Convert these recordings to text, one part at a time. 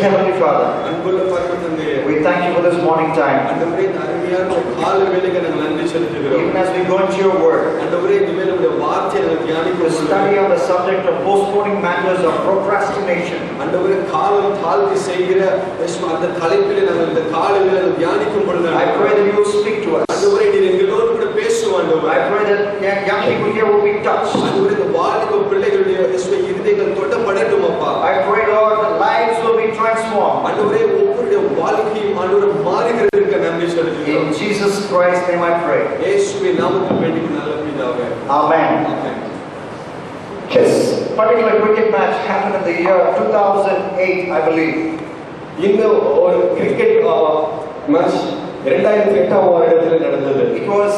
Heavenly Father, we thank you for this morning time. Even as we go into your word, the study on the subject of postponing matters of procrastination. I pray that you will speak to us. I pray that young people here will be touched. I pray, Lord, that lives will be transformed. In Jesus Christ's name I pray. Amen. Yes, particular cricket match happened in the year 2008, I believe. Cricket match 2008 வருடத்தில் நடந்தது. It was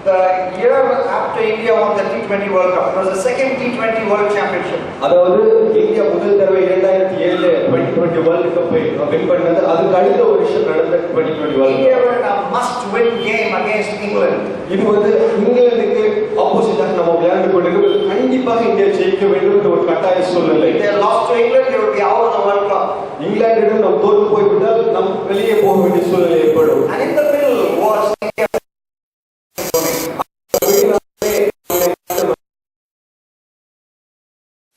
the year after India won the T20 World Cup. It was the second T20 World Championship. அதாவது India முதல் தடவை 2007 T20 World Cup win பண்ணது. அதுக்கு அடுத்த வருஷம் நடந்த T20 World Cup. India were in a must-win game against England. இது இங்கிலாந்துக்கு ஆப்போசிட்டா நம்ம விளையாண்டு கொண்டிருக்கிறது. கண்டிப்பாக இந்தியா ஜெயிக்க வேண்டும் என்ற ஒரு கட்டாய சூழ்நிலை. If they lost to England, they would be out of the World Cup. இங்கிலாந்திடம் நாம் தோற்று போய்விட்டால் நாம் வெளியே போக வேண்டிய சூழ்நிலை ஏற்படும். And in the middle was India.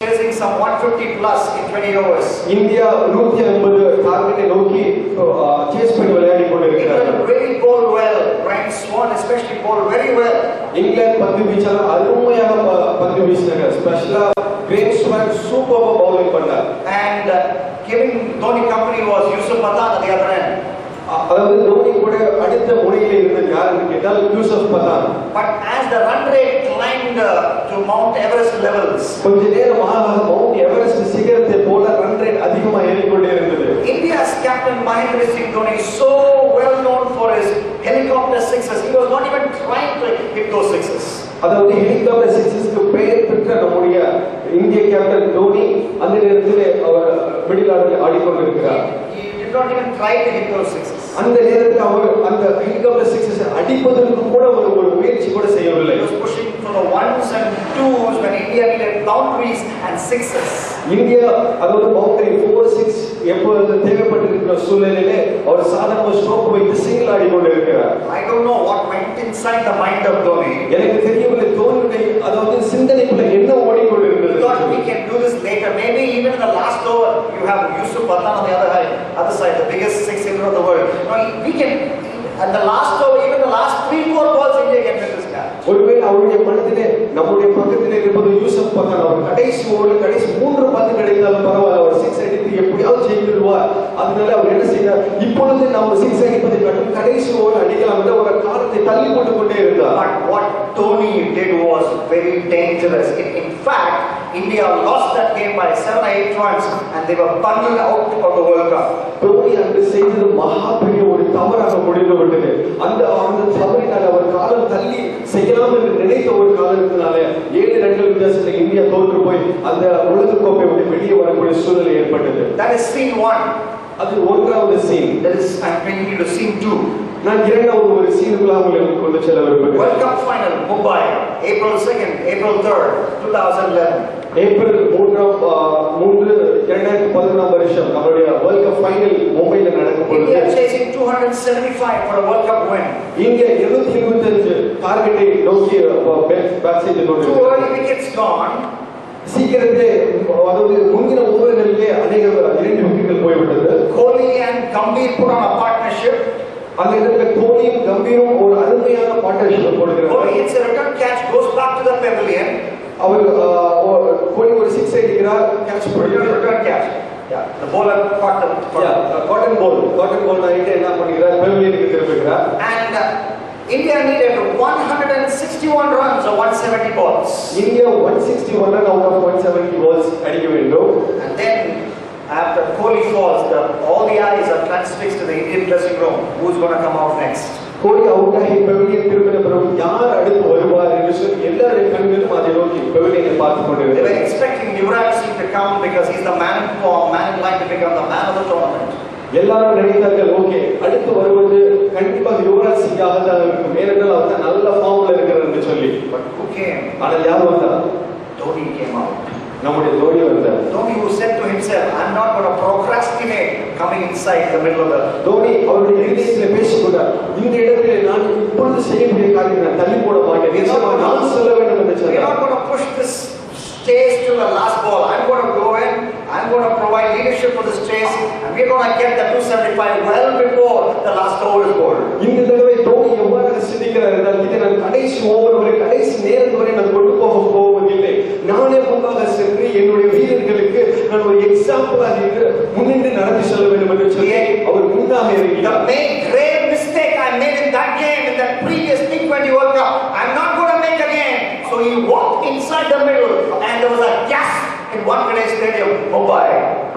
Chasing some 150 plus in 20 overs. India 150 டார்கெட்டை நோக்கி சேஸ் பண்ணி விளையாடி கொண்டிருக்கிறார்கள். England really bowled well. Brian Swan especially bowled very well. England பந்து வீச்சாளர் அருமையாக பந்து வீசினாங்க. ஸ்பெஷலா கிரேட் ஸ்வான் சூப்பரா பவுலிங் பண்ணார். And giving Dhoni company was Yusuf Pathan at the other end. அதாவது தோனி கூட அடுத்த முனையில் இருந்தது யாருன்னு கேட்டால் Yusuf Pathan. But as the run rate climbed to Mount Everest levels, கொஞ்ச நேரமாக மவுண்ட் எவரெஸ்ட் சிகரத்தை போல ரன் ரேட் அதிகமாக ஏறிக்கொண்டே இருந்தது. India's captain Mahendra Singh Dhoni, so well known for his helicopter sixes, he was not even trying to hit those sixes. அதாவது helicopter சிக்ஸஸ்க்கு பெயர் பெற்ற நம்முடைய இந்திய கேப்டன் தோனி அந்த நேரத்தில் அவர் மிடில் ஆர்டரில் ஆடிக்கொண்டிருக்கிறார். Not even try to hit those sixes. அந்த நேரத்தில் அவர் அந்த ஹெலிகாப்டர் சிக்ஸஸ் அடிப்பதற்கு கூட ஒரு முயற்சி கூட செய்யவில்லை. He was pushing for the ones and twos when India needed boundaries and sixes. India அதாவது பவுண்டரி 4 6 எப்பொழுது தேவைப்பட்டிருக்கிற சூழ்நிலையிலே அவர் சாதாரண ஸ்ட்ரோக் வைத்து single ஆடிக்கொண்டிருக்கிறார். I don't know what went inside the mind of Dhoni. எனக்கு தெரியவில்லை தோனியுடைய அதாவது சிந்தனைக்குள்ள என்ன ஓடிக்கொண்டிருந்தது. Thought we can do this later. Maybe even in the last over you have Yusuf Pathan on the other side, the biggest six hitter in the world. No, we can at the last over, even the last 3-4 balls India can win this match. ஒருவேளை அவருடைய மனதிலே நம்முடைய பக்கத்திலே இருப்பது யூசுப் பதான். அவர் கடைசி over கடைசி 3 பந்து கிடைத்தாலும் பரவாயில்ல அவர் 6 அடித்து எப்படியாவது ஜெயித்துடுவார். அதனால அவர் என்ன செய்தார், இப்பொழுது நாம் 6 அடிப்பதை காட்டும் கடைசி ஓவர் அடிக்கலாம் என்று ஒரு காலத்தை தள்ளி போட்டு கொண்டே இருந்தார். But what Dhoni did was very dangerous. In fact, India lost that game by 7 or 8 runs and they were bundled out of the World Cup. Dhoni அன்று செய்தது மகா பெரிய ஒரு தவறாக முடிந்து விட்டது. அந்த தவறினால் அவர் காலம் தள்ளி செய்யலாம் என்று நினைத்த ஒரு காலத்தினால 7 ரன்கள் வித்தியாசத்தில் இந்தியா தோற்று போய் அந்த உலகக்கோப்பை விட்டு வெளியே வரக்கூடிய சூழ்நிலை ஏற்பட்டது. That is scene 1. அது ஒன்றாவது scene. That is, I'm bringing you to scene 2. நான் இரண்டாவது ஒரு சீனுக்குள்ள உங்களுக்கு கொண்டு செல்ல விரும்புகிறேன். World Cup final Mumbai, April 2nd, April 3rd, 2011. April 2011 வருஷம் நம்மளுடைய வேர்ல்ட் கப் ஃபைனல் மும்பைல நடக்கும் பொழுது India chasing 275 for a World Cup win. India 225 டார்கெட்டை நோக்கி பேட் செய்து கொண்டிருக்கிறது. 2 early wickets gone. சீக்கிரமே அதாவது முந்தின ஓவர்களிலே அநேக 2 விக்கெட்டுகள் போய்விட்டது. Kohli and Gambhir put on a partnership. அந்த இடத்துல கோலியும் கம்பீரும் ஒரு அருமையான பார்ட்னர்ஷிப் போடுகிறார். Kohli hits a return catch, goes back to the pavilion. அவர் கோலி ஒரு 6 அடிக்கிறார், கேட்ச் பண்ணுகிறார், return catch. Yeah, the bowler caught the cotton ball ஆயிட்டு என்ன பண்ணுகிறார், பவலியனுக்கு திரும்புகிறார். And India needed 161 runs or 170 balls. India 161 run out of 170 balls அடிக்க வேண்டும். And then after Kohli falls, all the eyes are transfixed to the Indian dressing room. Who's going to come out next? Kohli out ஆகி பவலியன் திரும்பின பிறகு யார் அடுத்து வருவார் என்று சொல்லி எல்லாருடைய கண்களும் அதை நோக்கி பவலியனை பார்த்து They கொண்டிருந்தனர். were expecting Yuvraj Singh to come because he's the man in line to become the man of the tournament. எல்லாரும் நினைத்தார்கள் ஓகே அடுத்து வருவது கண்டிப்பாக யுவராஜ் சிங்காக தான் இருக்கும், ஏனென்றால் அவர் தான் நல்ல ஃபார்ம்ல இருக்கிறார் என்று சொல்லி. But who came? ஆனால் யார் வந்தார்? Dhoni came out. நம்முடைய தோனி வந்தார். Dhoni who said to himself, I'm not going to procrastinate coming inside the middle of the. Dhoni அவருடைய இருதயத்திலே பேசிக்கொண்டார், இந்த இடத்திலே நான் இப்பொழுது செய்யக்கூடிய காரியத்தை நான் தள்ளி போட மாட்டேன், நிச்சயமாக நான் சொல்ல வேண்டும் என்று We're சொன்னார். not going to push this chase to the last ball. I'm going to go in, I'm going to provide leadership for this chase, and we're going to get the 275 well before the last over is bowled. இந்த தடவை தோனி எவ்வாறு சிந்திக்கிறார் என்றால், இதை நான் கடைசி over வரை கடைசி நேரம் வரை நான் கொண்டு போவதில்லை, நானே முன்பாக சென்று என்னுடைய வீரர்களுக்கு நான் ஒரு எக்ஸாம்பிளாக இருந்து முன்னின்று நடத்தி செல்ல வேண்டும் என்று சொல்லி அவர் முன்னாக இருக்கிறார். The main grave mistake I made in that game, in that previous T20 World Cup, I'm not going to make again. So he walked inside the middle and there was a gasp in Wankhede Stadium, Mumbai.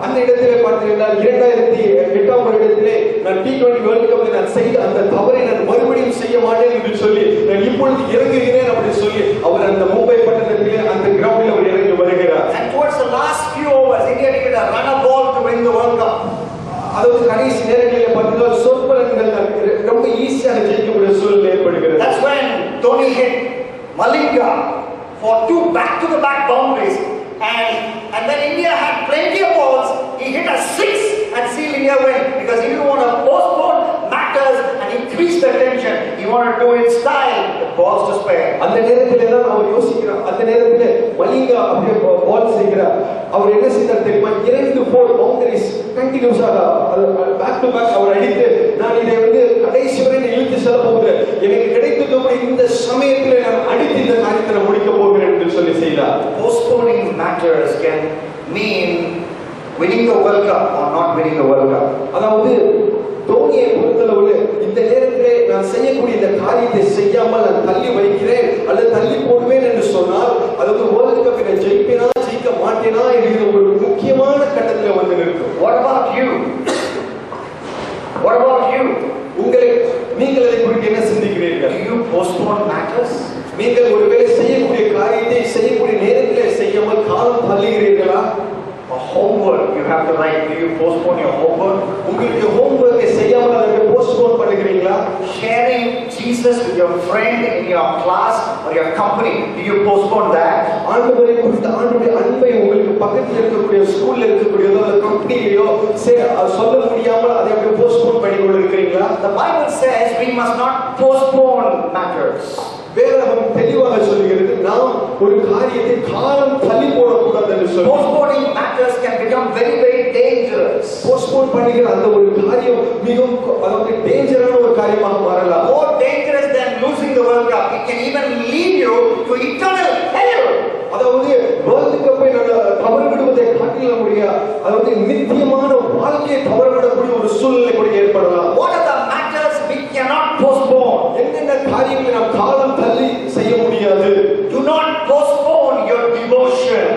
அந்த இடத்திலே பார்த்தீங்கன்னா 2008 வருடத்திலே நான் T20 world கப்ல நான் செய்த அந்த தவறை நான் மறுபடியும் செய்ய மாட்டேன் என்று சொல்லி நான் இப்பொழுது இறங்குகிறேன் அப்படி சொல்லி அவர் அந்த மும்பை பட்டணத்திலே அந்த கிரவுண்டில் அவர் இறங்கி வருகிறார். And towards the last few overs, India needed a run a ball to win the World Cup. அதாவது கடைசி நேரங்களில் பார்த்தீங்கன்னா சொற்பங்கள் ரொம்ப ஈஸியாக ஜெயிக்கக்கூடிய சூழ்நிலை ஏற்படுகிறது. That's when Dhoni hit Malinga for 2 back-to-the-back boundaries, and then India had plenty of balls. He hit a 6 and sealed India win because he didn't want to postpone matters and increase the tension. He wanted to do it in style, the balls to spare. அந்த நேரத்திலே தான் அவர் யோசிக்கிறார், அந்த நேரத்திலே மலிங்கா அப்படியே பால் செய்கிறார். அவர் என்ன செய்தார் தெரியுமா, 2-4 பவுண்டரிஸ் கண்டினியூஸாக பேக் டு பேக் அவர் அடித்து, நான் இதை கடைசி வரை இழுத்து செல்ல போகிறேன், எனக்கு கிடைத்தது இந்த சமயத்தில் நான் அடித்து இந்த காரியத்தை முடிக்க போகிறேன் என்று சொல்லி செய்தார். Postponing matters can mean winning the World Cup or not winning the World Cup. அதாவது தோனியை பொறுத்தளவு இந்த நேரத்திலே நான் செய்யக்கூடிய இந்த காரியத்தை செய்யாமல் நான் தள்ளி வைக்கிறேன் அல்லது தள்ளி போடுவேன் என்று சொன்னால், அதாவது வேர்ல்ட் கப்பை ஜெயிப்பேனா ஜெயிக்க மாட்டேனா என்கிற ஒரு முக்கியமான கட்டத்தில் வந்து நிற்கும். What about you? What about you? நீங்கள் அதை குறித்து என்ன சிந்திக்கிறீர்கள்? Do you postpone matters? நீங்கள் ஒருவேளை செய்யக்கூடிய காரியத்தை செய்யக்கூடிய நேரத்திலே செய்யாமல் காலம் தள்ளுகிறீர்களா? A homework you have to write. Do you postpone your homework? உங்களுக்கு ஹோம்வொர்க்கை செய்யாமல் அதை postpone பண்ணுகிறீங்களா? Sharing Jesus with your friend in your class or your company, do you postpone that? ஆண்டவரை குறித்த ஆண்டவருடைய அன்பை உங்களுக்கு பக்கத்தில் இருக்கக்கூடிய ஸ்கூல்ல இருக்கக்கூடியதோ அல்லது கம்பெனிலையோ சொல்ல முடியாமல் அதை அப்படியே போஸ்ட்போன் பண்ணி கொண்டு இருக்கிறீங்களா? The Bible says we must not postpone matters. வேதம் தெளிவாக சொல்கிறது, நாம் ஒரு காரியத்தை காலம் தள்ளி போடக்கூடாது என்று சொல்லி. Postponing matters can become very, very dangerous. Postpone பண்ணுகிற அந்த ஒரு காரியம் மிகவும் அதாவது டேஞ்சரான ஒரு காரியமாக மாறலாம். More dangerous than losing the World Cup. It can even lead you to eternal hell. அதாவது வேர்ல்ட் கப்பை தவறு விடுவதை காட்டிலும் முடியாது, அதாவது நித்தியமான வாழ்க்கையை தவறவிடக்கூடிய ஒரு சூழ்நிலை கூட ஏற்படலாம். What are the matters we cannot postpone? என்னென்ன காரியங்களை நாம் காலம் தள்ளி செய்ய முடியாது? Do not postpone your devotion.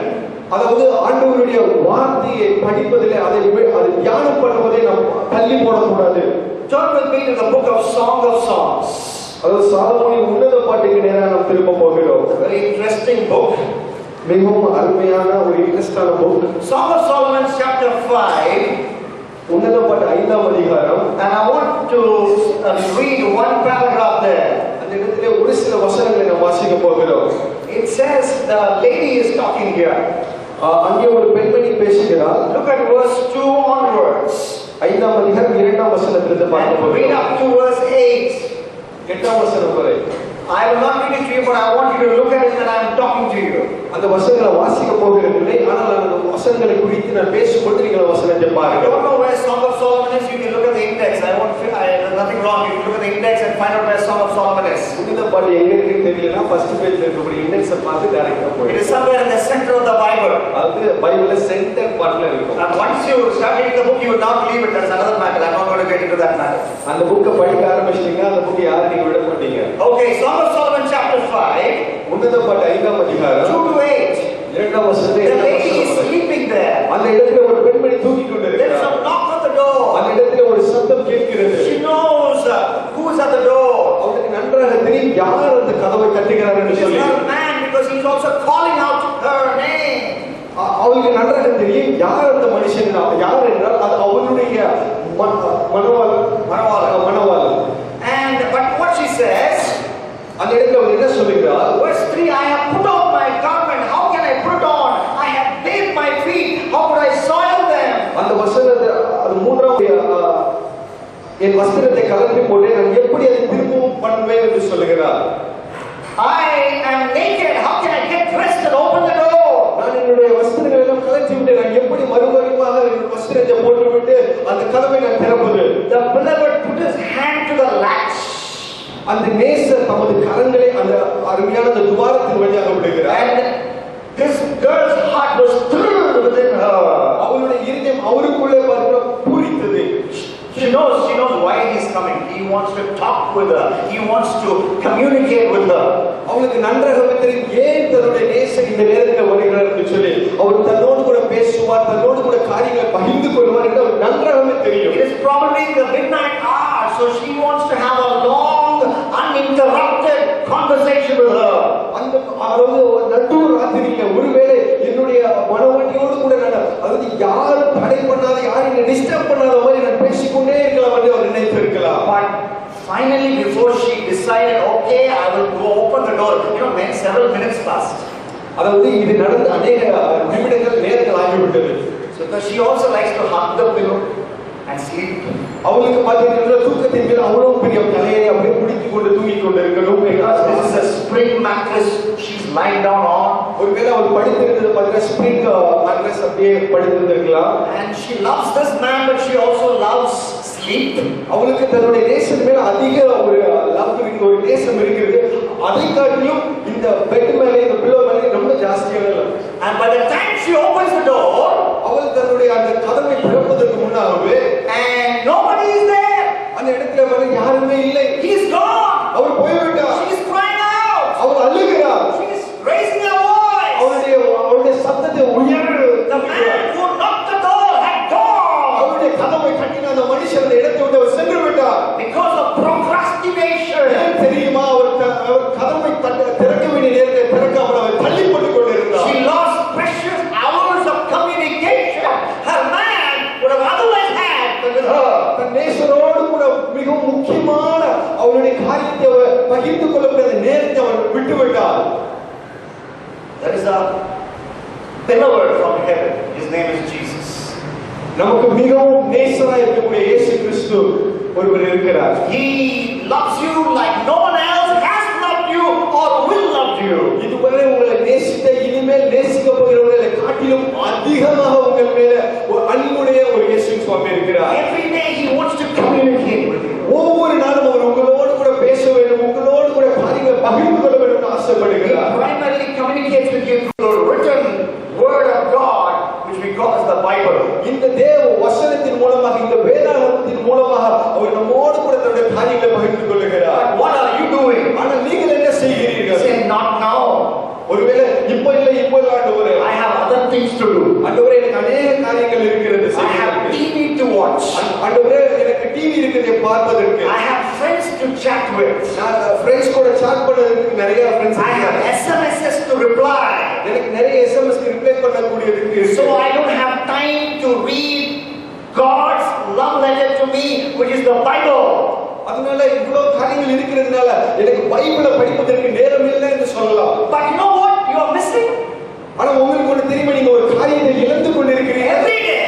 அதாவது ஆண்டவருடைய வார்த்தையை படிப்பதிலே அதை தியானம் பண்ணுவதை நாம் தள்ளி போடக்கூடாது. Turn with me to the book of Song of Songs. அதாவது சாலமோனின் உன்னத பாட்டுக்கு நேராக நாம் திரும்ப போகிறோம். Very interesting book. மிகவும் அருமையான ஒரு இன்ட்ரெஸ்டான book. Song of Solomon chapter 5. உன்னத பாட்டு 5ஆம் அதிகாரம். And I want to read one paragraph there. அந்த இடத்திலே ஒரு சில வசனங்களை நாம் வாசிக்க போகிறோம். It says the lady is talking here. அங்கே ஒரு பெண்மணி பேசுகிறார். Look at verse 2 onwards. 5ஆம் அதிகாரம் 2ஆம் வசனத்திலிருந்து பார்க்க போகிறோம். Read up to verse 8. 8ஆம் வசனம் வரை. I will not read it to you, but I want you to look at it when I am talking to you. அந்த வசனங்களை வாசிக்க போகிறதில்லை, ஆனால் அந்த வசனங்களை குறித்து நான் பேசும்போது நீங்கள் வசனத்தை I பாருங்க. don't know where Song of Solomon is. You can look at the index. There's nothing wrong. You can look at the index and find out where Song of Solomon is. உன்னத பாட்டு எங்க இருக்குன்னு தெரியலனா first பேஜ்ல இருக்கக்கூடிய இண்டெக்ஸை பார்த்து டைரக்டா It போயிடுங்க. is somewhere in the center of the Bible. அது பைபிள்ல சென்டர் பார்ட்ல இருக்கும். And once you start reading the book, you will not leave it. That's another matter. I'm not going to get into that matter. அந்த புக்கை படிக்க ஆரம்பிச்சீங்க, அந்த புக்கை யாரும் நீங்க விட மாட்டீங்க. Okay, Song of Solomon chapter 5. உன்னத பாட்டு 5ஆம் அதிகாரம் 2 to 8. 2ஆம் வசனத்தை The lady is sleeping there. அந்த இடத்துல ஒரு பெண்மணி தூங்கி There is கொண்டிருக்கிறார். a knock on the door. அந்த இடத்துல ஒரு சத்தம் கேட்கிறது. She knows who is at the door. அவளுக்கு நன்றாக தெரியும் யார் அந்த கதவை தட்டுகிறார் என்று It is சொல்லி. not a man because he is also calling out her name. அவளுக்கு நன்றாக தெரியும் யார் அந்த மனுஷன், யார் என்றால் அது அவளுடைய மனவாளன். And but what she says, அந்த இடத்துல அவர் என்ன சொல்லுகிறார்? verse 3, I have put on my garment. How can I put it on? I have bathed my feet. How could I soil them? அந்த வசனத்தை என் வஸ்திரத்தை கலற்றி போட்டு நான் எப்படி அதை திரும்பவும் பண்ணுவேன் என்று சொல்லுகிறார். I am naked. How can I get dressed and open the door? நான் என்னுடைய வஸ்திரங்களை எல்லாம் கலற்றி விட்டு நான் எப்படி மறுபடியுமாக வஸ்திரத்தை போட்டுவிட்டு அந்த கதவை நான் திறப்பது? The beloved put his hand to the latch. அந்த நேசர் தமது கரங்களை அந்த அருமையான அந்த துவாரத்தின் வழியாக விடுகிறார். And this girl's heart was thrilled within her. அவளுடைய இதயம் அவருக்குள்ளே பூரித்தது. She knows why he's coming. He wants to talk with her. He wants to communicate with her. அவளுக்கு நன்றாகவே தெரியும் ஏன் தன்னுடைய நேசர் இந்த நேரத்தில் வருகிறார் என்று சொல்லி. அவர் தன்னோடு கூட பேசுவார், தன்னோடு கூட காரியங்களை பகிர்ந்து கொள்வார் என்று அவருக்கு நன்றாகவே தெரியும். It is probably the midnight hour, so she wants to have a long, uninterrupted conversation with her. அந்த அதாவது நடுவு ராத்திரியில ஒருவேளை என்னுடைய மனவண்டியோடு கூட நான் அதாவது யாரும் தடை பண்ணாத யாரும் டிஸ்டர்ப் பண்ணாத மாதிரி நான் பேசிக்கொண்டே இருக்கலாம் என்று அவர் நினைத்திருக்கலாம். But finally, before she decided, okay, I will go open the door. When several minutes passed. அதாவது இது நடந்து அநேக நிமிடங்கள் நேரங்கள் ஆகிவிட்டது. So she also likes to hug the pillow and sleep. அவளுக்கு பார்த்தீங்கன்னா தூக்கத்தின் மேல் அவ்வளவு பெரிய தலையை அப்படியே பிடித்துக் கொண்டு தூங்கிக் கொண்டு இருக்கணும். This is a spring mattress she's lying down on. ஒருவேளை அவள் படுத்திருக்கிறது பார்த்தீங்கன்னா ஸ்ப்ரிங் மேட்ரஸ் அப்படியே படுத்திருந்திருக்கலாம். And she loves this man, but she also loves sleep. அவளுக்கு தன்னுடைய நேசம் மேல அதிக ஒரு லவ் இருக்கு, ஒரு நேசம் இருக்கிறது. அதை காட்டிலும் இந்த பெட் மேலே இந்த பில்லோ மேலே ரொம்ப ஜாஸ்தியான love. And by the time she opens the door, அவள் தன்னுடைய அந்த கதவை திறப்பதற்கு முன்னாகவே and nobody is there. அந்த இடத்துல வந்து யாருமே இல்லை. He is gone. அவர் போய்விட்டார். She is crying out. அவள் அழுகிறார். She is raising her voice. அவளுடைய சத்தத்தை உயர்த்து. The man who knocked the door had gone. அவளுடைய கதவை தட்டின அந்த மனுஷன் அந்த இடத்தை விட்டு அவர் சென்று விட்டார். Because of procrastination. ஏன் தெரியுமா? அவர் கதவை திறக்க வேண்டிய நேரத்தை திறக்காமல் அவர் தள்ளி போட்டுக் கொண்டிருந்தார். She lost precious hours of communication her man would have otherwise had with her. தன் நேசரோடு கூட மிகவும் முக்கியமான அவருடைய காரியத்தை அவர் பகிர்ந்து கொள்ளக்கூடிய நேரத்தை அவர் விட்டுவிட்டார். There is a beloved from heaven. His name is Jesus. நமக்கு மிகவும் நேசராய் இருக்கக்கூடிய இயேசு கிறிஸ்து ஒருவர் இருக்கிறார். He loves you like no one else has loved you or will love you. இதுவரை உங்களை நேசித்த இனிமேல் நேசிக்க போகிறவர்களை காட்டிலும் அதிகமாக உங்கள் மேல ஒரு அன்புடைய ஒரு இயேசு சுவாமி இருக்கிறார். Every day he wants to communicate with you. ஒவ்வொரு நாளும் அவர் உங்களோடு கூட பேச வேண்டும், உங்களோடு கூட காரியங்களை பகிர்ந்து கொள்ள வேண்டும் என்று ஆசைப்படுகிறார். He primarily communicates with you through the written word of God, which we call as the Bible. இந்த தேவ வசனத்தின் மூலமாக, இந்த வேதாகமத்தின் மூலமாக அவர் நம்மோடு கூட தன்னுடைய காரியங்களை பகிர்ந்து கொள்கிறார். But what are you doing? ஆனால் நீங்கள் என்ன செய்கிறீர்கள்? Say not now. ஒருவேளை இப்போ இல்லை, இப்போ ஆண்டவரே, I have other things to do. ஆண்டவரே எனக்கு அநேக காரியங்கள் இருக்கிறது. I have TV to watch. ஆண்டவரே எனக்கு டிவி இருக்குது பார்ப்பதற்கு. I have friends to chat with. நான் ஃப்ரெண்ட்ஸ் கூட chat பண்ணுறதுக்கு நிறைய friends. I have SMSs to reply. எனக்கு நிறைய எஸ்எம்எஸ்க்கு reply பண்ணக்கூடியதுக்கு. So I don't have time to read God's love letter to me, which is the Bible. அதனால இவ்வளவு காரியங்கள் இருக்கிறதுனால எனக்கு பைபிளை படிப்பதற்கு நேரம் இல்லை என்று சொல்லலாம். But you know what you are missing? ஆனா உங்களுக்கு ஒன்று தெரியுமா, நீங்க ஒரு காரியத்தை இழந்து கொண்டிருக்கிறீங்க. Every day,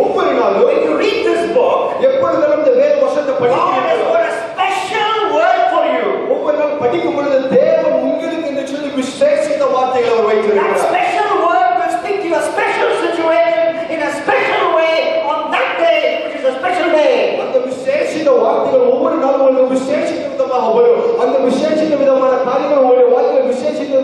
ஒவ்வொரு நாளும் when you read this book, எப்பொழுதும் இந்த வேத வசனத்தை God has படிக்கிறீர்கள், got a special word for you. ஒவ்வொரு நாள் படிக்கும் பொழுது தேவன் உங்களுக்கு என்று சொல்லி விசேஷித்த வார்த்தைகளை அவர் That வைத்திருக்கிறார். special word will speak to a special situation in a special way on that day, which is a special day. அந்த விசேஷித்த வார்த்தைகள் ஒவ்வொரு நாளும் உங்களுக்கு விசேஷித்த விதமாக வரும். அந்த விசேஷித்த விதமான காரியங்கள் உங்களுடைய வாழ்க்கையில் விசேஷித்த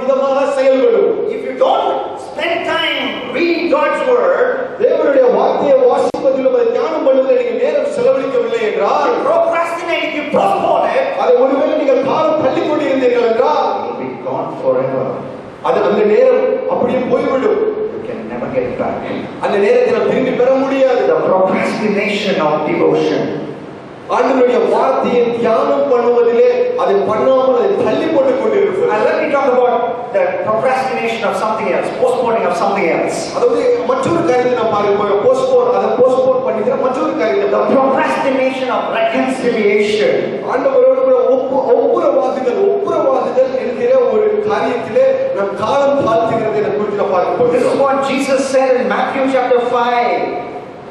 விதமாக செயல்படும். If you don't spend time reading God's word, தேவனுடைய வார்த்தையை வாசிப்பதிலும் அதை தியானம் பண்ணுவதில் நீங்கள் நேரம் செலவழிக்கவில்லை என்றால், you procrastinate, if you postpone it, அதை ஒருவேளை நீங்கள் காலம் தள்ளிக் கொண்டிருந்தீர்கள் என்றால், it will be gone forever. அது அந்த நேரம் அப்படியே போய்விடும். You can never get it back. அந்த நேரத்தை நாம் திரும்பி பெற முடியாது. The procrastination of devotion. ஆண்டவருடைய வார்த்தையை தியானம் பண்ணுவதிலே அதை பண்ணாமல் அதை தள்ளி போட்டுக் கொண்டிருப்பது. And let me talk about the procrastination of something else, postponing of something else. அதாவது மற்றொரு காரியத்தை நாம் பார்க்க போஸ்ட்போன் பண்ணிக்கிற மற்றொரு காரியத்தை, The procrastination of reconciliation. ஆண்டவரோடு கூட ஒப்புரவாகுதல் என்கிற ஒரு காரியத்திலே நாம் காலம் தாழ்த்துகிறதை குறித்து நாம் பார்க்க This is போகிறோம். what Jesus said in Matthew chapter 5.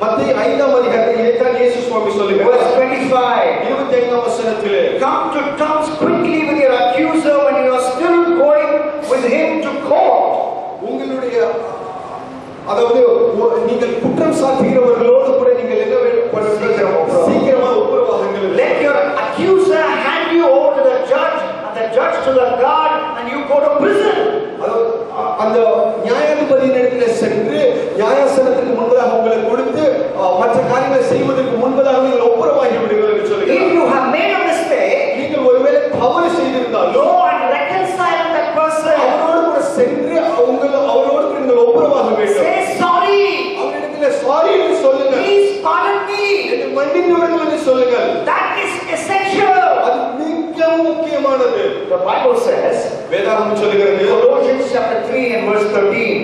மத்தேயு 5ஆம் அதிகாரத்தில் இதைத்தான் இயேசு சுவாமி சொல்லுகிறார். Verse 25. 25ஆம் வசனத்திலே, Come to terms quickly with your accuser when you are still going with him to court. உங்களுடைய அதாவது நீங்கள் குற்றம் சாட்டுகிறவர்களோடு கூட நீங்கள் என்ன பண்ணுங்கள்? சீக்கிரமாக ஒப்புரவாகுங்கள். Let your accuser hand you over to the judge and the judge to the guard and you go to prison. அந்த நியாயாதிபதியினிடத்தில் சென்று நியாயாசனத்துக்கு முன்பதாக உங்களை கொடுத்து மற்ற காரியங்களை செய்வதற்கு முன்பதாக நீங்கள் ஒப்புரவாகி விடுங்கள் என்று சொல்லுகிறார். If you have made a mistake, நீங்கள் ஒருவேளை தவறு செய்திருந்தால் go and reconcile that person. அவரோடு கூட சென்று அவரோடு நீங்கள் ஒப்புரவாக வேண்டும். Say sorry. அவரிடத்தில் சாரி என்று சொல்லுங்கள். Please pardon me. என்னை மன்னித்து விடுங்கள் என்று சொல்லுங்கள். That is essential. அது மிக முக்கியமானது. The Bible says, வேதாகமம் சொல்லுகிறது, Colossians chapter 3 and verse 13.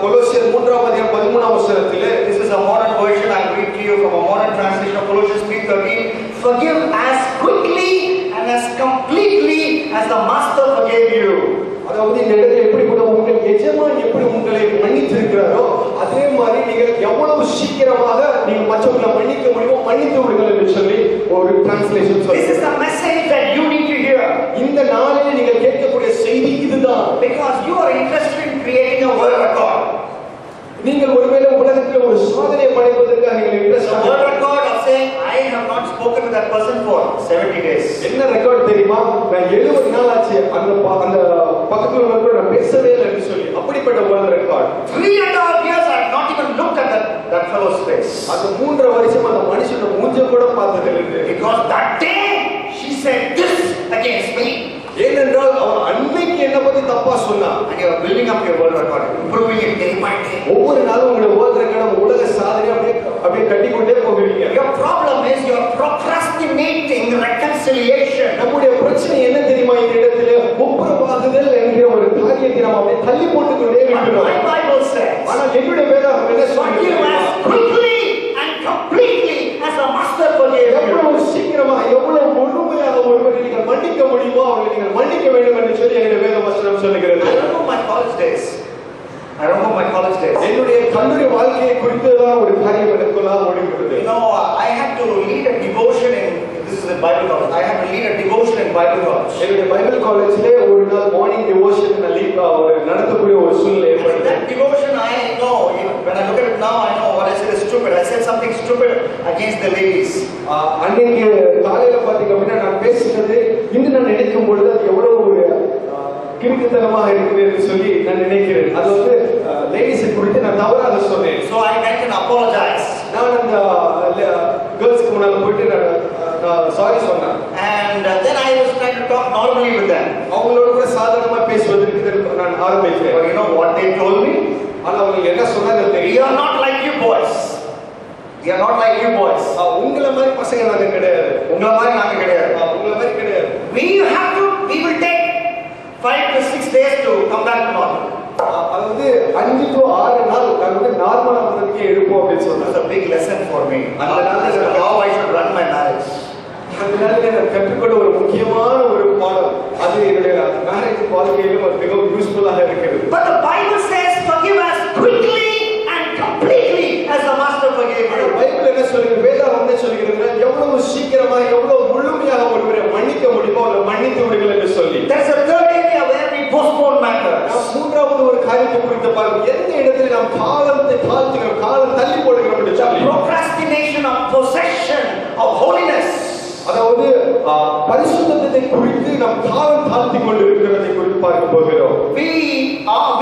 கொலோசியர் 3ஆம் அதிகாரம் 13ஆம் வசனத்திலே, this is a modern version. I read to you from a modern translation of Colossians 3:13. Forgive as quickly and as completely as the master forgave you. அதாவது இந்த இடத்துல எப்படி கூட உங்கள் எஜமான் எப்படி உங்களை மன்னித்திருக்கிறாரோ அதே மாதிரி நீங்கள் எவ்வளவு சீக்கிரமாக நீங்கள் மற்றவர்களை மன்னிக்க முடியுமோ மன்னித்து விடுங்கள் என்று சொல்லி ஒரு டிரான்ஸ்லேஷன் சொல்லுது. This is the message that you need to hear. இந்த நாளில் நீங்கள் கேட்கக்கூடிய செய்தி இதுதான். Because you are interested in creating a world record. நீங்கள் ஒருவேளை உலகத்தில் ஒரு சாதனை படைப்பதற்காக நீங்கள் interest A world record of saying I have not spoken to that person for 70 days. என்ன ரெக்கார்ட் தெரியுமா? நான் 70 நாள் ஆச்சு அந்த பக்கத்துல உள்ளவங்க நான் பேசவே இல்லை என்று சொல்லி அப்படிப்பட்ட ஒரு record. 3.5 years I have not even looked at that fellow's face. அந்த 3 வருஷம் அந்த மனுஷனோட மூஞ்ச கூட பார்த்தது இல்லை. Because that day she said this against me. ஏனென்றால் அவன் அன்னைக்கு என்ன பத்தி தப்பா சொன்னான். And you are building up your world record, improving it day by day. ஒவ்வொரு நாளும் உங்களுடைய வேர்ல்ட் ரெக்கார்ட் உலக சாதனை அப்படியே கட்டிக்கொண்டே போகிறீங்க. Your problem is you are procrastinating reconciliation. நம்முடைய பிரச்சனை என்ன தெரியுமா? இந்த இடத்துல ஒப்புரவாகுதல் என்கிற ஒரு காரியத்தை நாம் அப்படியே தள்ளி போட்டுக்கொண்டே இருக்கிறோம். My Bible says, ஆனால் என்னுடைய வேதம் என்ன சொல்லுகிறது? as quickly and completely as the master forgave you. எவ்வளவு சீக்கிரமா எவ்வளவு முழுமையாக ஒருவரை நீங்கள் மன்னிக்க முடியுமோ அவரை நீங்கள் மன்னிக்க வேண்டும் என்று சொல்லி என்னுடைய வேத வசனம் சொல்லுகிறது. I remember my college days. என்னுடைய கல்லூரி வாழ்க்கையை குறித்துதான் ஒரு காரியம் எனக்குள்ளாக ஓடுகிறது. You know, I had to lead a devotion in this is a Bible college. I had to lead a devotion in Bible college. என்னுடைய பைபிள் காலேஜ்ல ஒரு நாள் மார்னிங் டிவோஷன் ஒரு நடத்தக்கூடிய ஒரு சூழ்நிலை ஏற்பட்டது. That devotion I know, when I look at it now, I know what I said is stupid. I said something stupid against the ladies. அன்னைக்கு காலையில பாத்தீங்க அப்படின்னா நான் பேசினது இன்று நான் நினைக்கும் பொழுது அது எவ்வளவு ஒரு கிறுக்குத்தனமாக இருக்குது என்று சொல்லி நான் நினைக்கிறேன். அது வந்து லேடிஸை குறித்து நான் தவறாக சொன்னேன். So I went and apologized. நான் அந்த கேர்ள்ஸ்க்கு முன்னால போயிட்டு நான் சாரி சொன்னேன். And then I was trying to talk normally with them. அவங்களோட கூட சாதாரணமா பேசுவதற்கு நான் ஆரம்பிச்சேன். But you know what they told me? ஆனா அவங்க என்ன சொன்னாங்க தெரியும்? We are not like you boys. We are not like you boys. உங்கள மாதிரி பசங்க நாங்க கிடையாது. உங்கள மாதிரி நாங்க கிடையாது. உங்கள மாதிரி கிடையாது. We will take 5 to 6 days to come back to normal. அதாவது 5 to 6 நாள் நான் வந்து நார்மலா வந்ததுக்கே எடுப்போம் அப்படின்னு சொன்னாங்க. That's a big lesson for me. And how I should run my marriage. அதனால நான் கற்றுக்கொண்ட ஒரு முக்கியமான ஒரு பாடம் அது என்னுடைய மேரேஜ் வாழ்க்கையிலும் அது மிகவும் யூஸ்ஃபுல்லாக இருக்கிறது. But the Bible says forgive us quickly and completely as the master forgave you. Bible என்ன சொல்லுது? வேதம் என்ன சொல்லுகிறது? எவ்வளவு சீக்கிரமா எவ்வளவு முழுமையாக ஒருவரை மன்னிக்க முடியுமோ அவரை மன்னித்து விடுங்கள் என்று சொல்லி. There's a third area where we postpone matters. மூன்றாவது ஒரு காரியத்தை குறித்து பாருங்க. எந்த இடத்துல நாம் காலத்தை தாழ்த்துகிறோம், காலம் தள்ளி போடுகிறோம் என்று சொல்லி. Procrastination of possession of holiness. அதாவது பரிசுத்தத்தை குறித்து நாம் காலம் தாழ்த்தி கொண்டிருக்கிறதை குறித்து பார்க்க போகிறோம்.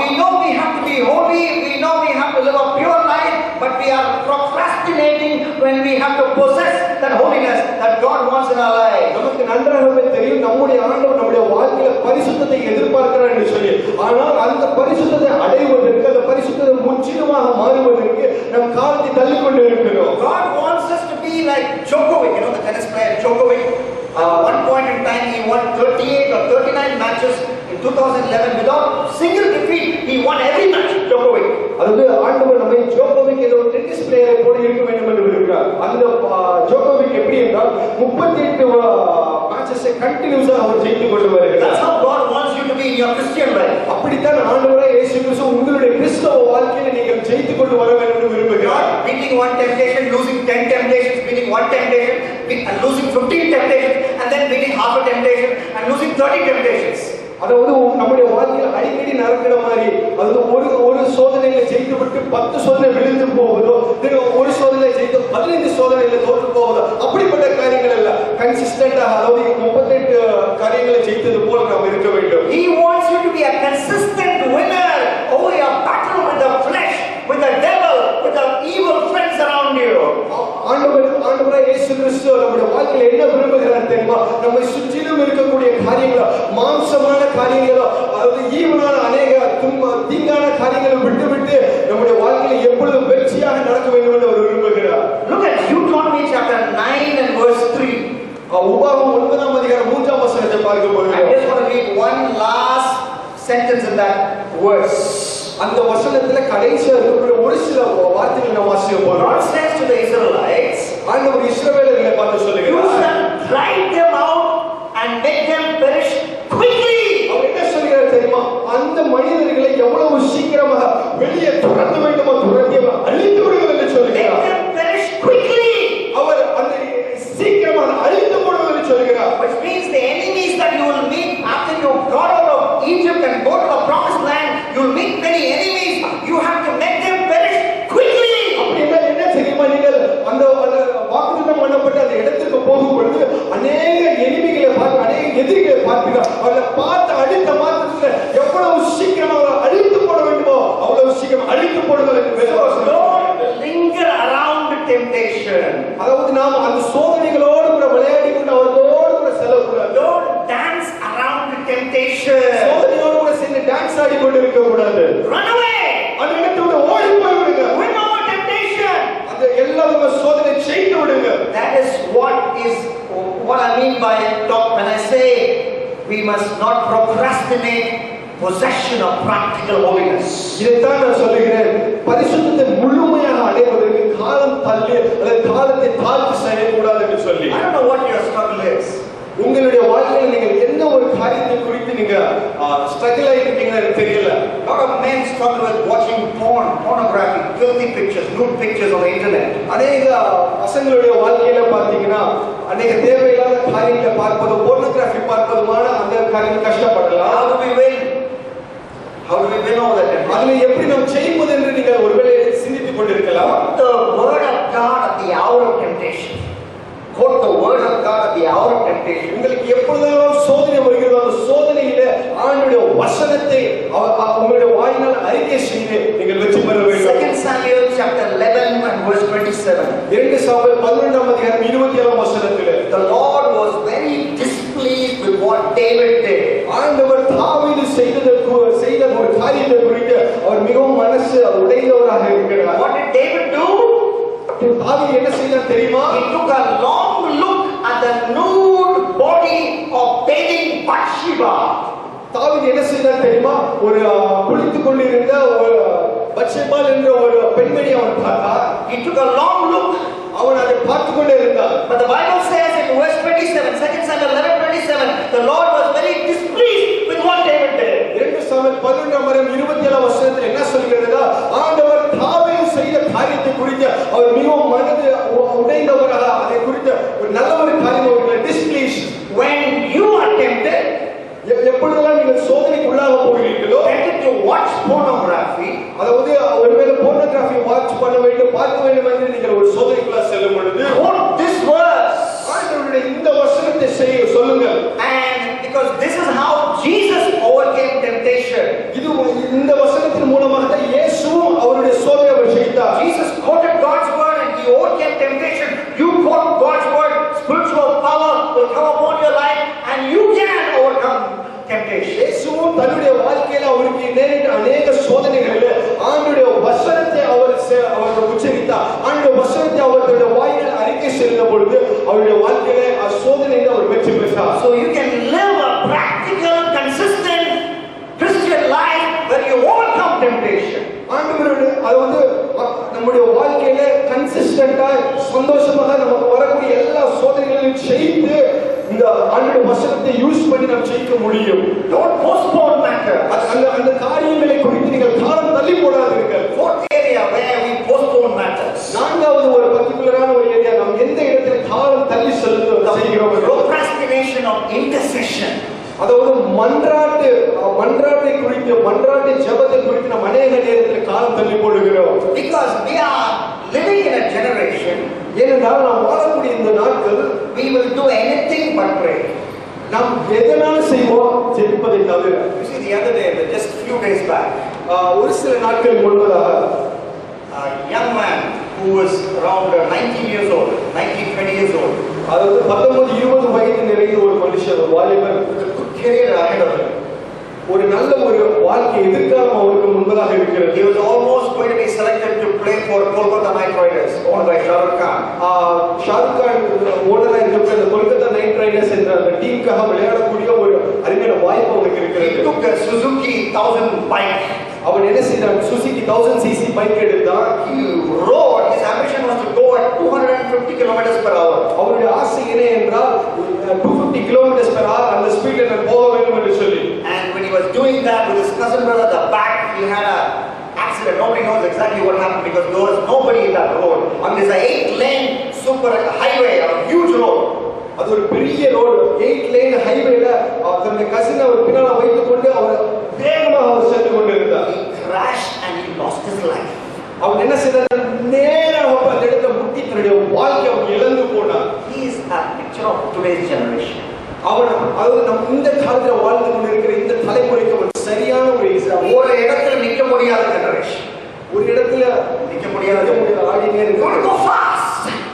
We know we have to be holy, we know we have to live a pure life, but we are procrastinating when we have to possess that holiness that God wants in our life. நமக்கு நன்றாகவே தெரியும் நம்முடைய ஆண்டவர் நம்முடைய வாழ்க்கையில பரிசுத்தத்தை எதிர்பார்க்கிறார் என்று சொல்லி. ஆனால் அந்த பரிசுத்தத்தை அடைவதற்கு அந்த பரிசுத்தத்தை முற்றிலுமாக மாறுவதற்கு நாம் காலத்தை தள்ளி கொண்டு இருக்கிறோம். God wants us to be like Djokovic, you know the tennis player Djokovic. At one point in time he won 38 or 39 matches in 2011 without single defeat. He won every match. Djokovic. அதாவது ஆண்டவர் நம்மை Djokovic என்ற ஒரு tennis பிளேயரை போல இருக்க வேண்டும் என்று விரும்புகிறார். அந்த ஜோகோவிக் எப்படி என்றால் 38 மேட்சஸ் மனசை கண்டினியூஸா அவர் ஜெயித்து கொண்டு வருகிறார். That's how God wants you to be in your Christian life. அப்படித்தான் ஆண்டவராய் இயேசு கிறிஸ்து உங்களுடைய கிறிஸ்தவ வாழ்க்கையில நீங்கள் ஜெயித்து கொண்டு வர வேண்டும் என்று விரும்புகிறார். Not beating one temptation, losing 10 temptations, beating one temptation, and losing 15 temptations, and then beating half a temptation and losing 30 temptations. அதாவது நம்முடைய வாழ்க்கையில் அடிக்கடி நடக்கிற மாதிரி அது ஒரு சோதனையில ஜெயித்து விட்டு 10 சோதனை விழுந்து போவதோ, ஒரு சோதனையில ஜெயித்து 15 சோதனையில தோற்று போவதோ, அப்படிப்பட்ட காரியங்கள் இல்ல. கன்சிஸ்டன்டா, அதாவது 38 காரியங்களை ஜெயித்தது போல நாம் இருக்க வேண்டும். He wants you to be a consistent winner over your battle with the flesh, with the devil, with the evil friends around you. ஆண்டவராய் இயேசு கிறிஸ்து நம்முடைய வாழ்க்கையில என்ன விரும்புகிறார் தெரியுமா? நம்மை சுற்றிலும் இருக்கக்கூடிய காரியங்களோ, மாம்சமான காரியங்களோ, அதாவது ஈவனான அநேக தீங்கான காரியங்களை விட்டு நம்முடைய வாழ்க்கையில எப்பொழுதும் வெற்றியாக நடக்க வேண்டும் என்று அவர் விரும்புகிறார். Look at Deuteronomy chapter 9 and verse 3. உபாகமம் 9ஆம் அதிகாரம் 3ஆம் வசனத்தை பார்க்கும்போது I just want to read one last sentence in that verse. அந்த வசனத்துல கடைசியா இருக்கக்கூடிய ஒரு சில வார்த்தைகளை நாம் வாசிக்க போறோம். God says to the Israelites, ஆண்டவர் இஸ்ரவேலர்களை பார்த்து சொல்லுகிறார், you shall drive them out and make them perish quickly. அவர் என்ன சொல்கிறார் தெரியுமா? அந்த மனிதர்களை எவ்வளவு சீக்கிரமாக வெளியே துரத்த வேண்டுமோ துரத்தி அழித்து விடுங்கள் என்று சொல்கிறார். Make them perish quickly. அவர் அந்த சீக்கிரமாக அழித்து விடுங்கள் என்று சொல்கிறார். Which means the enemies that you will meet after you got out of Egypt and go to the promised land, you will meet many enemies. You have to make them perish quickly. அப்படின்னா என்ன தெரியுமா? நீங்கள் அந்த வாக்குத்தத்தம் பண்ணப்பட்ட அந்த இடத்துக்கு போகும் பொழுது அநேக எதிரிகளை பார்ப்பீர்கள். அவர்களை பார்த்து அழித்த மாத்திரத்துல எவ்வளவு சீக்கிரமாக அழித்து போட வேண்டுமோ அவ்வளவு சீக்கிரம் அழித்து போடுங்கள் என்று linger around temptation. அதாவது நாம் அந்த சோதனைகளோடு கூட விளையாடி கொண்டு அவர்களோடு கூட செல்லக்கூடாது. Don't dance around temptation. சோதனையோடு கூட சேர்ந்து டான்ஸ் ஆடி கொண்டு இருக்க கூடாது. Run away. அந்த இடத்தை விட்டு ஓடி போய் விடுங்க. Win over temptation. அந்த எல்லா சோதனை ஜெயித்து விடுங்க. That is what I mean by talk when I say we must not procrastinate possession of practical holiness. இதைத்தான் நான் சொல்லுகிறேன். பரிசுத்தத்தை முழுமையாக அடைவதற்கு காலம் தள்ளி அல்லது காலத்தை தாழ்த்தி செய்யக்கூடாது என்று சொல்லி. I don't know what your struggle is. உங்களுடைய வாழ்க்கையில் நீங்கள் என்ன ஒரு காரியத்தை குறித்து நீங்க ஸ்ட்ரகிள் ஆகிருக்கீங்கன்னு எனக்கு தெரியல. A lot of men struggle with watching pornography, filthy pictures, nude pictures on the internet. அநேக பசங்களுடைய வாழ்க்கையில பார்த்தீங்கன்னா அநேக தேவையில்லாத காரியங்களை பார்ப்பது, போர்னோகிராஃபி பார்ப்பதுமான அந்த காரியம் கஷ்டப்படலாம். How do we win over that? அதில் எப்படி நாம் ஜெயிப்பது என்று நீங்கள் ஒருவேளை சிந்தித்துக் கொண்டிருக்கலாம். The word of God at the hour of temptation. Quote the word of God at the hour of temptation. உங்களுக்கு எப்பொழுதெல்லாம் சோதனை வருகிறதோ அந்த சோதனையில ஆண்டவருடைய வசனத்தை உங்களுடைய வாயினால் அறிக்கை செய்து நீங்கள் வெற்றி பெற வேண்டும். 2 Samuel chapter 11 and verse 27. 2 Samuel 11ஆம் அதிகாரம் 27ஆம் வசனத்திலே The Lord was very displeased with what David did. ஆண்டவர் தாவீது செய்த ஒரு காரியத்தை குறித்து அவர் மிகவும் மனசு உடைந்தவராக இருக்கிறார். What did David do? தாவீது என்ன செய்தார் தெரியுமா? He took a long look at the nude body of bathing Bathsheba. தாவீது என்ன செய்தார் தெரியுமா? ஒரு குளித்துக் கொண்டிருந்த ஒரு பத்ஷேபாள் என்ற ஒரு பெண்மணி அவன் பார்த்தார். He took a long look. அவன் அதை பார்த்துக் கொண்டே இருந்தார். But the Bible says in verse 27, 2 Samuel 11:27, the Lord was very displeased with what David did. 2 Samuel 11:27 வசனத்தில் என்ன சொல்கிறதுனா, ஆண்டவர் தாவீது செய்த காரியத்தை குறித்து அவர் மிகவும் மனது உடைந்தவராக அதை குறித்து ஒரு நல்ல ஒரு காரியம் அவர்களை டிஸ்ப்ளீஸ். When you are tempted, எப்பொழுதெல்லாம் நீங்கள் சோதனைக்குள்ளாக போகிறீர்களோ, tempted to watch pornography, அதாவது ஒருவேளை போர்னோகிராஃபி வாட்ச் பண்ண வேண்டும், பார்க்க வேண்டும் என்று நீங்கள் ஒரு சோதனைக்குள்ள செல்லும் பொழுது quote this verse. ஆண்டவருடைய இந்த வசனத்தை சொல்லுங்கள். And because this is how Jesus overcame temptation. இந்த வசனத்தின் மூலமாக தான் இயேசுவும் அவருடைய சோதனையை அவர் ஜெயித்தார். Jesus quoted God's word and he overcame temptation. You quote God's word, spiritual power will come upon your life and you can overcome temptation. இயேசுவும் தன்னுடைய வாழ்க்கையில அவருக்கு நேரிட்ட அநேக சோதனைகளில் ஆண்டவருடைய வசனத்தை அவர் உச்சரித்தார். ஆண்டவருடைய வசனத்தை அவர் தன்னுடைய வாயினால் அறிக்கை செய்த பொழுது அவருடைய வாழ்க்கையில சோதனையில் அவர் வெற்றி பெற்றார். So you can live a practical, consistent Christian life where you overcome temptation. ஆண்டவருடைய அது நம்முடைய வாழ்க்கையில கன்சிஸ்டன்ட்டா சந்தோஷமாக நமக்கு வரக்கூடிய எல்லா சோதனைகளையும் செய்து இந்த ஆண்டோட வசனத்தை யூஸ் பண்ணி நாம் ஜெயிக்க முடியும். Don't postpone matter. அந்த காரியங்களை குறித்து நீங்கள் காலம் தள்ளி போடாதீர்கள். Fourth area where we postpone matters. நான்காவது ஒரு பர்టిక్యులரான ஒரு ஏரியா நாம் எந்த இடத்துல காலம் தள்ளி செய்கிறோம். Procrastination of intercession. அதாவது மன்றாட்டை குறித்து மன்றாட்டு ஜெபத்தை குறித்து நாம் அநேக நேரத்தில் காலம் தள்ளி போடுகிறோம். Because we are living in a generation, ஏனென்றால் நாம் வாழக்கூடிய இந்த நாட்கள் we will do anything but pray. நாம் எதனாலும் செய்வோம் ஜெபிப்பதை தவிர. You see, the other day, just few days back, ஒரு சில நாட்கள் முன்பதாக a young man who was around 19 years old, 20 years old, அதாவது 19-20 வயது நிறைந்த ஒரு மனுஷன், ஒரு வாலிபர், good career ahead of him. ஒரு நல்ல ஒரு வாழ்க்கை எதிர்காலம் அவருக்கு முன்பதாக இருக்கிறது. He was almost going to be selected to play for Kolkata Knight Riders, owned by Shah Rukh Khan. Shahrukh Khan ஓனரா இருக்கிற அந்த கொல்கத்தா நைட் ரைடர்ஸ் என்ற அந்த டீமுக்காக விளையாடக்கூடிய ஒரு அருமையான வாய்ப்பு அவனுக்கு He இருக்கிறது. took a Suzuki 1000 bike. அவன் என்ன செய்தான்? சுசுகி 1000cc பைக் எடுத்தான். He rode. His ambition was to go at 250 kilometers per hour. அவருடைய ஆசை என்ன என்றால் 250 kilometers per hour அந்த ஸ்பீட்ல நான் போக வேண்டும் என்று சொல்லி. And when he was doing that with his cousin brother at the back, he had a accident. Nobody knows exactly what happened because there was nobody in that road. And there's a 8-lane super highway, a huge road. அது ஒரு பெரிய road, 8 lane ஹைவேல தன்னுடைய cousin அவர் பின்னால வைத்துக் கொண்டு அவர் வேகமாக அவர் சென்று கொண்டிருந்தார். He crashed and he lost his life. அவன் என்ன செய்தார்? நேராக அந்த இடத்துல முட்டி தன்னுடைய வாழ்க்கையை அவன் இழந்து போனான். He is a picture of today's generation. அவன் அதாவது நம் இந்த காலத்துல வாழ்ந்து கொண்டிருக்கிற இந்த தலைமுறைக்கு ஒரு சரியான ஒரு எக்ஸாம்பிள். ஒரு இடத்துல நிக்க முடியாத generation. ஒரு இடத்துல நிக்க முடியாத ஆடினே இருக்கு. Go fast.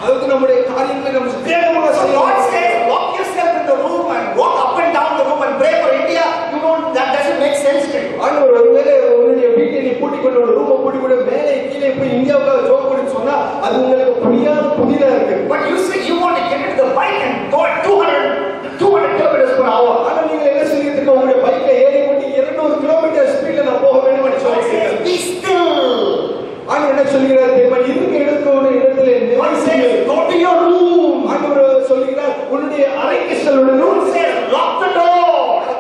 அதுக்கு நம்முடைய காரியங்களை நம்ம வேகமாக So God செய்யணும். says, walk yourself in the room and walk up and down the room and pray for India. That doesn't make sense to you. ஆண்டவர் ஒருவேளை உன்னுடைய வீட்டை நீ பூட்டிக் கொண்டு ஒரு ரூமை பூட்டிக் கொண்டு மேலே கீழே போய் இந்தியாவுக்காக ஜோப் பண்ணி சொன்னா அது உங்களுக்கு புதிதா இருக்கு. But you say you want to get into the bike and go at 200 kilometers per hour. ஆனா நீங்க என்ன சொல்லிட்டு உங்களுடைய பைக்கை ஏறி கொண்டு 200 கிலோமீட்டர் ஸ்பீட்ல நான் போக வேண்டும் என்று சொல்றீங்க. Be still. ஆண்டவர் என்ன சொல்கிறார் தெரியுமா? இருக்க இடத்துல ஒரு இடத்துல நிவாசிங்க. Go to your room. ஆண்டவர் சொல்கிறார் உன்னுடைய அறைக்கு செல்லுடைய room Says lock the door.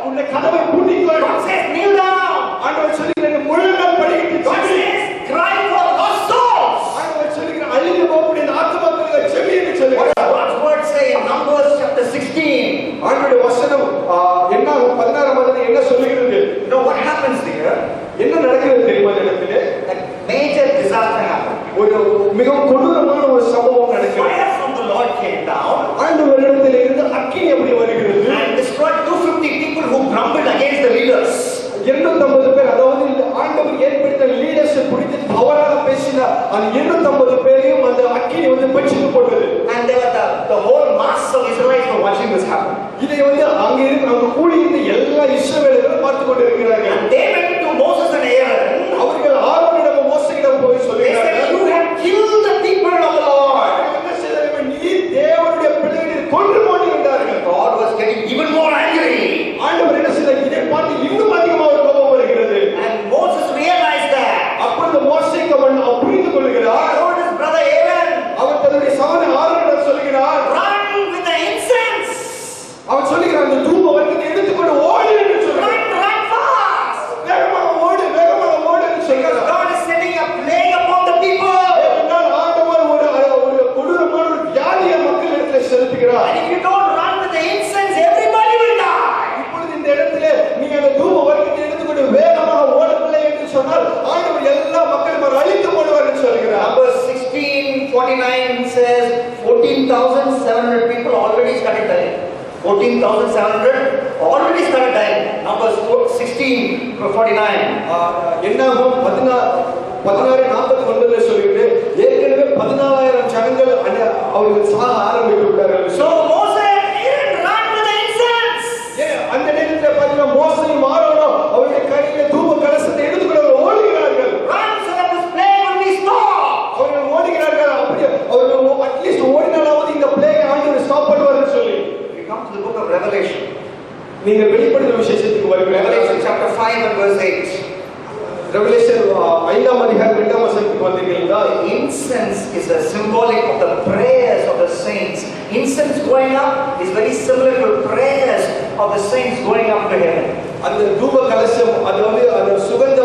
உன்னுடைய கதவை பூட்டிக்கொள். God says kneel down. ஆண்டவர் சொல்கிறார் முழங்கால் படியிட்டு God says cry for lost souls. ஆண்டவர் சொல்கிறார் அழிந்து போகக்கூடிய ஆத்துமாக்களை செவி என்று சொல்கிறார். God's word say in Numbers chapter 16. ஆண்டவருடைய வசனம் என்ன 16ஆம் அதிகாரம் என்ன சொல்கிறது? You know what happens there? என்ன நடக்கிறது தெரியுமா? இந்த இடத்துல A major disaster happened. ஒரு மிகவும் கொடூரமான ஒரு சம்பவம் நடக்கிறது. Fire from the Lord came down ஆண்டவரிடத்தில் இருந்து அக்கினி எப்படி வருகிறது and destroyed 250 people who grumbled against the leaders. 250 பேர், அதாவது ஆண்டவர் ஏற்படுத்த லீடர்ஸ் குறித்து தவறாக பேசின அந்த 250 பேரையும் அந்த அக்கினி வந்து பட்சித்து போட்டது. And they were the whole mass of Israelites were watching this happen. இதை வந்து அங்க கூடி இருந்த எல்லா இஸ்ரவேலர்களும் பார்த்து கொண்டிருக்கிறார்கள். And they went to Moses and Aaron. அவர்கள் ஆரோனிடம் மோசேயிடம் போய் They சொல்கிறார்கள், said, you have killed the people of the Lord. என்ன செய்தார்கள்? நீ தேவனுடைய பிள்ளைகளை கொன்று போடுகிறார்கள். God was getting even more angry. ஆண்டவர் என்ன செய்தார்? இதை பார்த்து இன்னும் அதிகமாக கோபம் வருகிறது. And Moses realized that. அப்பொழுது மோசேக்கு அவன் புரிந்து கொள்கிறார். He told his brother Aaron, அவன் தன்னுடைய சகோதரன் ஆரோனிடம் சொல்கிறார், run with the incense. அவன் சொல்கிறான் இந்த தூப வர்க்கத்தை எடுத்துக்கொண்டு ஓடு என்று சொல்கிறான். Run fast. வேகமாக ஓடு என்று Because சொல்கிறான். God is sending a plague upon the people. ஏனென்றால் ஆண்டவர் ஒரு கொடூரமான ஒரு வியாதியை மக்களிடத்தில் செலுத்துகிறார். And if you don't run with the incense, everybody will die. இப்பொழுது இந்த இடத்திலே நீங்க அந்த தூப வர்க்கத்தை எடுத்துக்கொண்டு வேகமாக ஓடவில்லை என்று சொன்னால் ஆண்டவர் எல்லா மக்களும் அழித்து போடுவார் என்று சொல்கிறார். Numbers 16:49 says 14,700 people already started dying. 14,700 already started dying. Numbers 16:49. என்னாகும் 16:49 சொல்கிறது ஏற்கனவே 14,000 ஜனங்கள் அவர்கள் சாக ஆரம்பித்து விட்டார்கள். So Moses didn't run with the incense. அந்த நேரத்தில் பார்த்தீங்கன்னா மோசேயும் ஆரோனும் அவருடைய கையில தூப கலசத்தை எடுத்துக்கொண்டு ஓடுகிறார்கள். Run so that this plague will be stopped. அவர்கள் ஓடுகிறார்கள். அப்படியே அவர்கள் அட்லீஸ்ட் ஓடினாலாவது இந்த பிளேகை ஆண்டவர் ஸ்டாப் பண்ணுவார்னு சொல்லி. We come to the book of Revelation. நீங்கள் வெளிப்படுத்தின விசேஷத்துக்கு வருகிறீர்கள். Revelation chapter 5 and verse 8. Revelation 5ஆம் அதிகாரம் 2ஆம் வசனத்துக்கு வந்தீங்கன்னா Incense is a symbolic of the prayers of the saints incense going up is very similar to prayers of the saints going up to heaven. அந்த தூப கலசம் அது அந்த சுகந்த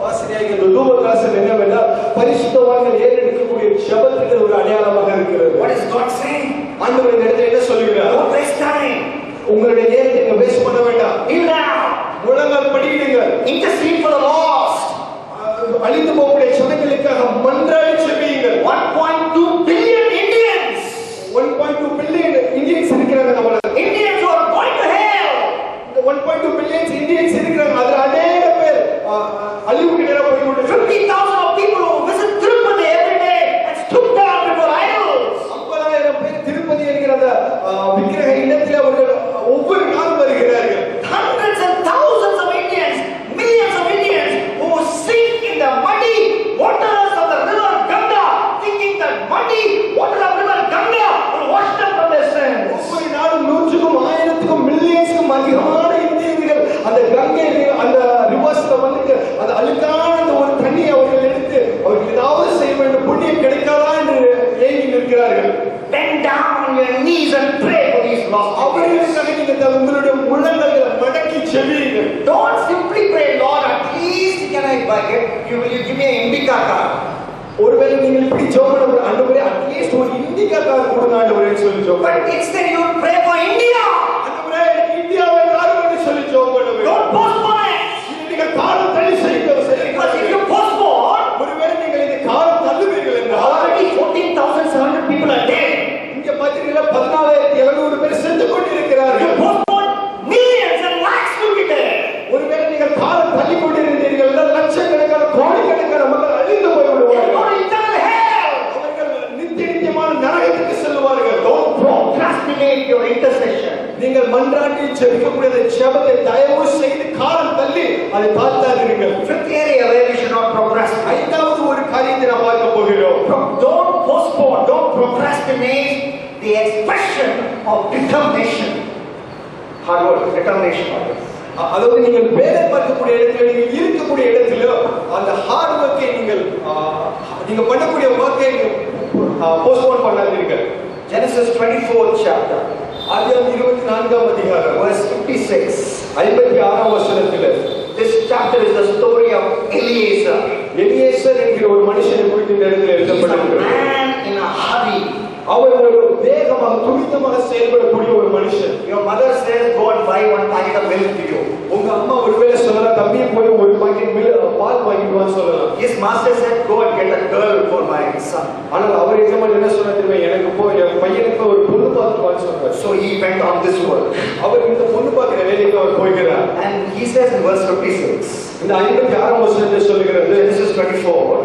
வாசனையாகிய அந்த தூப கலசம் என்னவென்றால் பரிசுத்தவான்கள் ஏறெடுக்கக்கூடிய ஜெபத்துக்கு ஒரு அடையாளமாக இருக்கிறது. What is God saying? ஆண்டவர் இந்த இடத்துல என்ன சொல்லுகிறார்? Don't waste time. உங்களுடைய நேரத்தை நீங்க வேஸ்ட் பண்ண வேண்டாம். Kneel down. முழங்கால் படியிடுங்க. Intercede for the lost. அழிந்து போகக்கூடிய ஜனங்களுக்காக மன்றாடி ஜெபியுங்கள். 1.2 billion Indians. 1.2 பில்லியன் இந்தியன்ஸ் இருக்கிறாங்க நம்மள. Indians who are going to hell. இந்த 1.2 பில்லியன் இந்தியன்ஸ் இருக்கிறாங்க. அதுல அநேக பேர் அழிவுக்கு நேரா போய் கொண்டு 50,000 of people who visit Tirupati every day and stoop down before idols. 50,000 பேர் திருப்பதி என்கிற அந்த விக்கிரக இடத்திலே அவர்கள் ஒவ்வொரு நாளும் வருகிறார்கள். Hundreds and thousands of Indians, millions of Indians who sink in the muddy waters of the river Ganga, thinking that muddy water of river Ganga will wash them from their sins. ஒவ்வொரு நாளும் 100க்கும் 1000க்கும் மில்லியன்ஸ்க்கும் அதிகமான இந்தியர்கள் அந்த கங்கை அந்த ரிவர்ஸ்ல வந்து அந்த அழுக்கான அந்த ஒரு தண்ணி அவர்கள் எடுத்து அவர்கள் ஏதாவது செய்ய வேண்டும் புண்ணியம் கிடைக்காதா என்று ஏங்கி நிற்கிறார்கள். Bend down on your knees and pray for these lost அவர்களுக்காக நீங்க உங்களுடைய முழங்கால்களை மடக்கி ஜெபியுங்கள். Don't simply pray, Lord, at least can I get you will you give me an Indica card. ஒருவேளை நீங்கள் இப்படி ஜெபம் பண்ண ஆண்டவரே அட்லீஸ்ட் ஒரு இந்திகா கார்டு கொடுங்க ஆண்டவரே சொல்லி ஜெபம். But instead you pray for India. ஆண்டவரே இந்தியாவை காரணம் சொல்லி ஜெபம் பண்ணுங்க. Don't postpone it. நீங்க காலம் தள்ளி செய்யுங்க. Because if you postpone, ஒருவேளை நீங்கள் இந்த காலம் தள்ளுவீர்கள் என்றால் already 14,700 people are dead. இங்க பாத்தீங்கன்னா 14,700 பேர் செத்து கொண்டிருக்கிறார்கள். Postpone, millions and lakhs will be dead. ஒருவேளை நீங்கள் காலம் தள்ளி கொண்டிருந்தீர்கள் என்றால் லட்சக்கணக்கான கோடிக்கணக்கான மக்கள் அழிந்து போய்விடுவார்கள். Go to eternal hell. அவர்கள் நித்தியமான நரகத்துக்கு செல்வார்கள். Don't procrastinate your intercession. நீங்கள் மன்றாட்டி ஜெபிக்கக்கூடிய ஜெபத்தை தயவு செய்து காலம் தள்ளி அதை தாழ்த்தாதீர்கள். Fifth area where we should not procrastinate. ஐந்தாவது ஒரு காரியத்தை நாம் பார்க்க போகிறோம். Don't postpone, don't procrastinate the expression of determination. Hard work, determination. அதாவது நீங்கள் வேலை பார்க்கக்கூடிய இடத்துல நீங்கள் இருக்கக்கூடிய இடத்துல அந்த ஹார்ட் ஒர்க்கை நீங்க பண்ணக்கூடிய ஒர்க்கை போஸ்ட்போன் பண்ணாதீர்கள். Genesis 24th chapter, ஆதியாகமம் 24ஆம் அதிகாரம் verse 56. 56ஆம் வசனத்தில் This chapter is the story of Eliezer. Eliezer என்கிற ஒரு மனுஷனை குறித்து இந்த இடத்தில் He's a எழுதப்பட்டிருக்கிறது. man in a hurry. அவர் ஒரு வேகமாக துரிதமாக செயல்படக்கூடிய ஒரு மனுஷன். Your mother says, go and buy one packet of milk to you. உங்க அம்மா ஒருவேளை சொல்லலாம் தம்பியை போய் ஒரு பாக்கெட் பால் வாங்கிட்டு வான்னு சொல்லலாம். His master said, go and get a girl for my son. ஆனால் அவர் எஜமான் என்ன சொன்னா தெரியுமா, எனக்கு போய் என் பையனுக்கு ஒரு பொண்ணு பார்த்துட்டு வான்னு சொன்னார். So he went on this work. அவர் இந்த பொண்ணு பார்க்கிற வேலைக்கு அவர் போகிறார். And he says in verse 56, இந்த 56ஆம் வசனத்தில் சொல்லுகிறது, Genesis 24,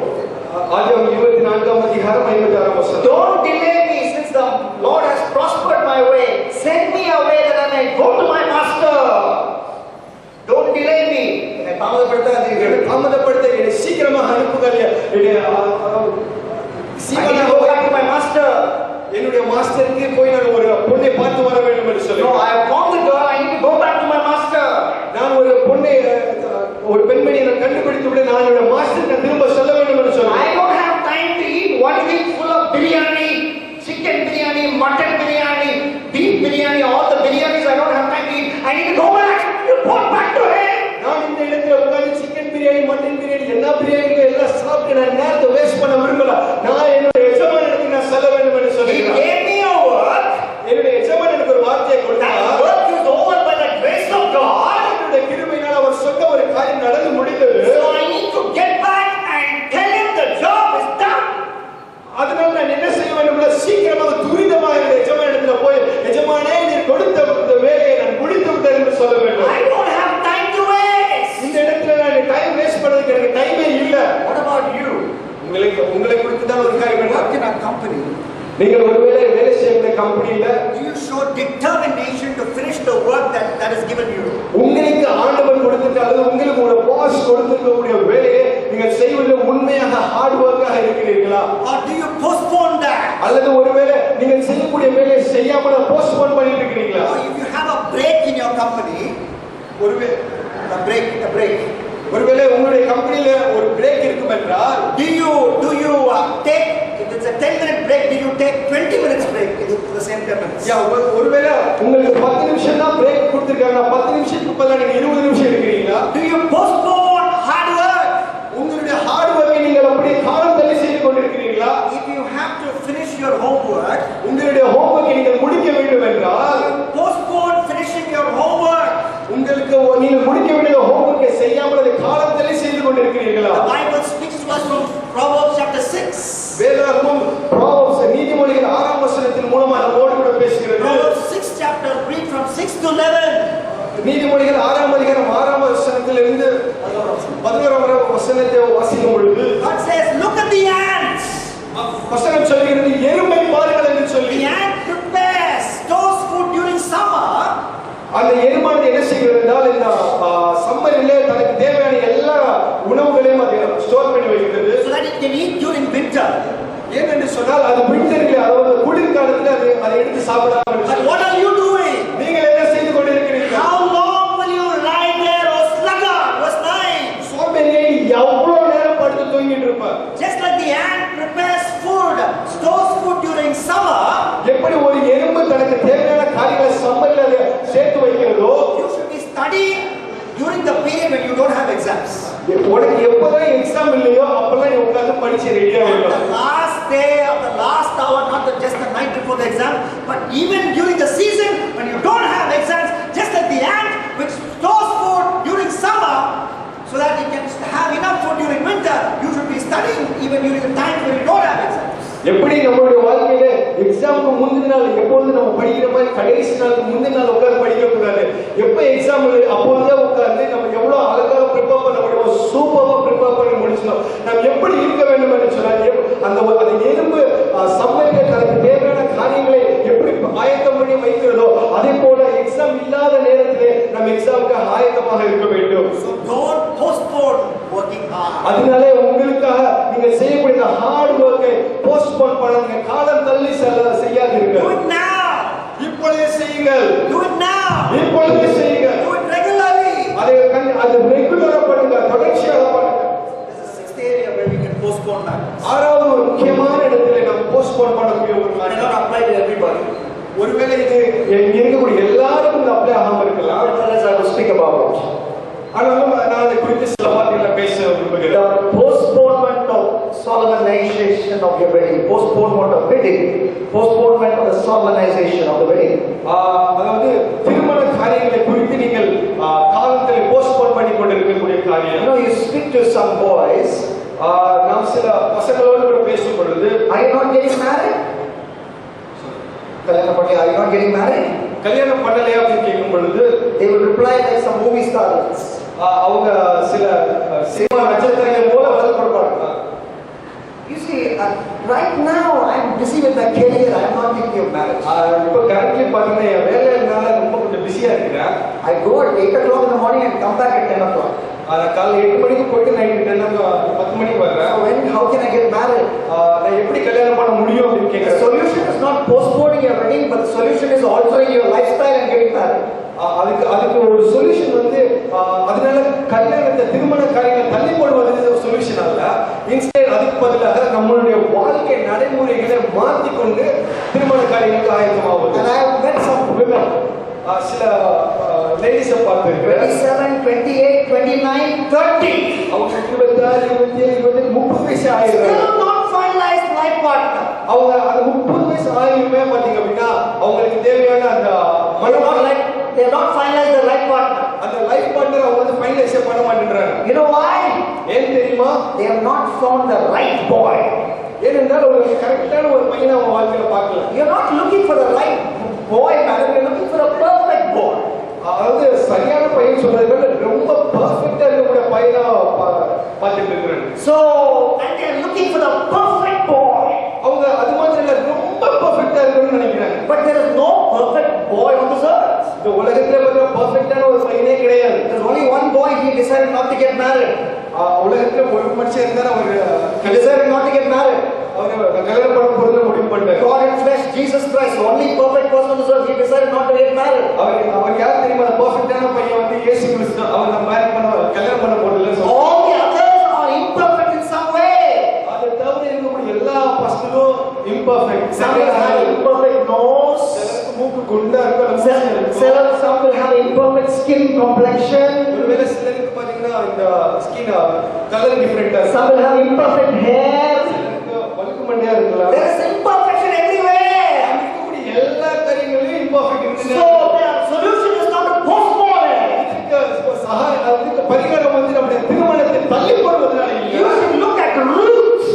ஆதியாகமம் 24ஆம் அதிகாரம் 56ஆம் வசனம். don't delay me since the Lord has prospered my way. Send me away that I may go to my master. Don't delay me. தாமதப்படுத்த என்னை சீக்கிரமாக அனுப்புங்கள். I need to go back to my master. என்னுடைய மாஸ்டருக்கு போய் நான் ஒரு பொண்ணை பார்த்து வர வேண்டும் என்று சொல்லி. No, I have found the girl. I need to go back to my master. நான் ஒரு பொண்ணை ஒரு பெண்மணியை நான் கண்டுபிடித்து விட நான் என்னோட மாஸ்டருக்கு திரும்ப சொல்ல வேண்டும் என்று சொன்னேன். I don't have time to eat 1 week full of biryani, chicken biryani, mutton biryani, beef biryani, all the biryanis. I don't have time to eat. I need to go back. Report back to him. நான் இந்த இடத்துல உட்கார்ந்து chicken biryani, mutton biryani, எல்லா பிரியாணியும் எல்லாம் சாப்பிட்டு நான் நேரத்தை வேஸ்ட் பண்ண விரும்பல. நான் என்னோட எஜமானுக்கு நான் சொல்ல வேண்டும் என்று He சொல்கிறேன். gave me a work. என்னுடைய எஜமான் எனக்கு ஒரு வார்த்தையை கொடுத்தார். That work is over by the grace of God. அவருடைய கிருபையினால் அவர் சொன்ன ஒரு காரியம் நடந்து முடிந்தது. So I need to get back and tell him the job is done. அதனால நான் என்ன செய்ய வேண்டும், சீக்கிரமாக துரிதமாக என்னுடைய எஜமானிடத்தில் போய் எஜமானே நீர் கொடுத்த இந்த வேலையை நான் முடித்து விட்டேன் என்று சொல்ல வேண்டும். I don't have time to waste. இந்த இடத்துல நான் டைம் வேஸ்ட் பண்றதுக்கு எனக்கு டைமே இல்ல. What about you? உங்களை குறித்து தான் ஒரு காரியம். Work in a company. நீங்கள் ஒருவேளை வேலை செய்யக்கூடிய கம்பெனியில Do you show determination to finish the work that is given you? உங்களுக்கு ஆண்டவர் கொடுத்திருக்க அல்லது உங்களுக்கு ஒரு பாஸ் கொடுத்திருக்கக்கூடிய வேலையை நீங்கள் செய்வதில் உண்மையாக ஹார்ட் ஒர்க்காக இருக்கிறீர்களா? Or do you postpone that? அல்லது ஒருவேளை நீங்கள் செய்யக்கூடிய வேலையை செய்யாமல் போஸ்ட்போன் பண்ணிட்டு இருக்கிறீங்களா? Or if you have a break in your company, ஒருவேளை a break. ஒருவேளை உங்களுடைய கம்பெனியில ஒரு பிரேக் இருக்கும் என்றால் Do you take, if it's a 10-minute break, do you take 20 minutes break? Is it the same ஒருவேளை உங்களுக்கு 10 நிமிஷம் தான் பிரேக் கொடுத்திருக்காங்க, 10 நிமிஷத்துக்கு பதிலா நீங்க 20 நிமிஷம் எடுக்கிறீங்களா? Do you postpone hard work? உங்களுடைய ஹார்ட் ஒர்க்கை நீங்கள் அப்படியே காலம் தள்ளி செய்து கொண்டிருக்கிறீர்களா? If you have to finish your homework, உங்களுடைய ஹோம்வொர்க்கை நீங்கள் முடிக்க வேண்டும் என்றால் postpone finishing your homework. உங்களுக்கு நீங்கள் முடிக்க வேண்டிய ஹோம்வொர்க்கை செய்யாமல் அதை காலம் தள்ளி செய்து கொண்டிருக்கிறீர்களா? The Bible speaks to us from Proverbs chapter 6. வேதாகமம் Proverbs நீதிமொழிகள் 6ஆம் வசனத்தின் மூலமா நம்மோடு கூட பேசுகிறது. Proverbs 6 chapter read from 6 to 11. நீதிமொழிகள் 6ஆம் அதிகாரம் 6ஆம் வசனத்திலிருந்து 11ஆம் வசனத்தை வாசிக்கும் பொழுது God says, look at the ants. வசனம் சொல்கிறது எருமை பாருங்கள் என்று சொல்லி. The ant prepares, stores food during summer. அந்த எருமானது என்ன செய்கிறது என்றால் இந்த சம்மரிலே தனக்கு தேவையான எல்லா உணவுகளையும் அது ஸ்டோர் பண்ணி வைக்கிறது. So that it can eat during winter. ஏனென்று சொன்னால் அது விண்டரில் அதாவது குளிர்காலத்தில் அதை எடுத்து சாப்பிடாமல். But what are you doing? நீங்கள் என்ன செய்து கொண்டிருக்கிறீர்கள்? How long will you lie there, O sluggard? Verse 9. சோம்பேறியை எவ்வளவு நேரம் படுத்து தூங்கிட்டு இருப்ப? Just like the ant prepares food, stores food during summer, எப்படி ஒரு எறும்பு தனக்கு தேவையான காரியங்களை சம்மரில் அதை சேர்த்து வைக்கிறதோ, you should be studying during the period when you don't have exams. உனக்கு எப்பதான் எக்ஸாம் இல்லையோ அப்பெல்லாம் நீ உட்கார்ந்து படிச்சு ரெடியா On இருக்கணும். the last day of the last hour, not just the night before the exam, but even during the season when you don't have exams, just like the ant which stores food during summer so that it can have enough food during winter, you should be studying even during the times when you don't have exams. எப்படி நம்மளுடைய வாழ்க்கையில எக்ஸாமுக்கு முந்தின நாள் எப்பொழுது நம்ம படிக்கிற மாதிரி கடைசி நாளுக்கு முந்தின நாள் உட்கார்ந்து படிக்க கூடாது. எப்ப எக்ஸாம் அப்போதுதான் உட்கார்ந்து நம்ம எவ்வளவு அழகாக ப்ரிப்பேர் பண்ண முடியுமோ சூப்பரா ப்ரிப்பேர் பண்ணி முடிச்சோம். நம்ம எப்படி இருக்க வேண்டும் என்று சொன்னால் அந்த எறும்பு சம்மரிலே தனக்கு தேவையான காரியங்களை எப்படி ஆயத்தம் பண்ணி வைக்கிறதோ அதே போல எக்ஸாம் இல்லாத நேரத்திலே நம்ம எக்ஸாமுக்கு ஆயத்தமாக இருக்க வேண்டும். So don't postpone working hard. அதனாலே உங்களுக்காக நீங்க செய்யக்கூடிய ஹார்ட் ஒர்க்கை போஸ்ட்போன் பண்ணாதீங்க, காலம் தள்ளி செய்யாதீர்கள். Do it now. இப்பொழுதே செய்யுங்கள். Do it now. இப்பொழுதே செய்யுங்கள். Do it regularly. அது ரெகுலரா பண்ணுங்க, தொடர்ச்சியாக பண்ணுங்க. This is the sixth area where we can postpone matters. ஆறாவது ஒரு முக்கியமான இடத்துல நம்ம போஸ்ட்போன் பண்ணக்கூடிய ஒரு It may காரியம். not apply to everybody. ஒருவேளை இது இங்க இருக்கக்கூடிய எல்லாருக்கும் இது அப்ளை ஆகாம இருக்கலாம். Nevertheless, I will speak about it. ஆனாலும் நான் அதை குறித்து சில வார்த்தைகளை பேச விரும்புகிறேன். The postponement of solemnization of your wedding, postponement of wedding, postponement of the solemnization of the wedding. அதாவது திருமண காரியங்களை குறித்து நீங்கள் காலத்தை போஸ்ட்போன் பண்ணி கொண்டிருக்கக்கூடிய காரியம். You know, you speak to some boys. நாம் சில பசங்களோடு கூட பேசும் பொழுது Are you not getting married? கல்யாணம் பண்ணி are you not getting married? கல்யாணம் பண்ணலையா அப்படின்னு கேட்கும் பொழுது They will reply like some movie stars. அவங்க சில சினிமா நட்சத்திரங்கள் போல பதில் கொடுப்பாங்க. You see, right now I'm busy with my career. I'm not thinking of marriage. இப்போ கரெக்ட்லி பாத்தீங்கன்னா என் வேலையினால ரொம்ப கொஞ்சம் பிஸியா இருக்கிறேன். I go at 8 o'clock in the morning and come back at 10 o'clock. காலைல 8 மணிக்கு போயிட்டு நைட் 10 மணிக்கு வர்றேன். So when, how can I get married? நான் எப்படி கல்யாணம் பண்ண முடியும் அப்படின்னு The கேட்கிறேன். solution is not postponing your wedding, but the solution is altering your lifestyle and getting married. அதுக்கு ஒரு சொல்யூஷன் வந்து அதனால கல்யாணத்தை திருமண காரியங்களை தள்ளி போடுவது சொல்யூஷன் அல்ல. இன்ஸ்டன்ட் அதுக்கு பதிலாக நம்மளுடைய வாழ்க்கை நடைமுறைகளை மாற்றிக்கொண்டு திருமண காரியங்களுக்கு ஆயத்தமாகும். And I have met some women. சில லேடிஸை பார்த்துருக்கேன். 27, 28, 29, 30. அவங்க 26, 27, 30 வயசு ஆயிடுறாங்க. Still not finalized life partner. அவங்க அந்த 30 வயசு ஆயுமே பாத்தீங்க அப்படின்னா அவங்களுக்கு தேவையான அந்த They have not finalized the right partner. அந்த லைஃப் பார்ட்னர் அவங்க வந்து ஃபைனலைஸ் பண்ண மாட்டேன்றாங்க. You know why? ஏன் தெரியுமா? They have not found the right boy. ஏனென்றால் ஒரு கரெக்டான ஒரு பையனை அவங்க வாழ்க்கையில பார்க்கல. You are not looking for the right boy, madam. You are looking for a perfect boy. அதாவது சரியான பையன் சொல்றதை விட ரொம்ப பர்ஃபெக்ட்டா இருக்கக்கூடிய பையனா பார்த்துட்டு இருக்காங்க. So, and they are looking for the perfect boy. அவங்க அது மாதிரி இல்ல ரொம்ப பர்ஃபெக்ட்டா இருக்கணும்னு நினைக்கிறாங்க. But there is no perfect boy on this earth. இந்த உலகத்துல பார்த்தா பர்ஃபெக்ட்டான ஒரு பையனே கிடையாது. There is only one boy. He decided not to get married. உலகத்துல ஒரு மனுஷன் இருந்தா அவர் He decided not to get married. அவர் கல்யாணம் பண்ண போறதுல முடிவு பண்ணிட்டார். God in flesh, Jesus Christ, the only perfect person on this earth. He decided not to get married. அவர் யார் தெரியுமா? பர்ஃபெக்ட்டான பையன் வந்து இயேசு கிறிஸ்து. அவர் நம்ம மேரேஜ் பண்ண கல்யாணம் பண்ண போறதுல All the others are imperfect in some way. அது தவிர இருக்கக்கூடிய எல்லா பசங்களும் imperfect. Some have imperfect nose. சிலருக்கு Some will have imperfect skin complexion. ஒருவேளை சிலருக்கு பாத்தீங்கன்னா இந்த ஸ்கின் கலர் டிஃபரெண்டா Some will have imperfect hair. வழுக்கு மண்டையா இருக்கலாம். There is imperfection everywhere. எல்லா காரியங்களிலும் இம்பர்ஃபெக்ட் இருக்கு. So the solution is not to postpone it. அதுக்கு பரிகாரம் வந்து நம்முடைய திருமணத்தை தள்ளி போடுவதனால இல்லை. You should look at Ruth.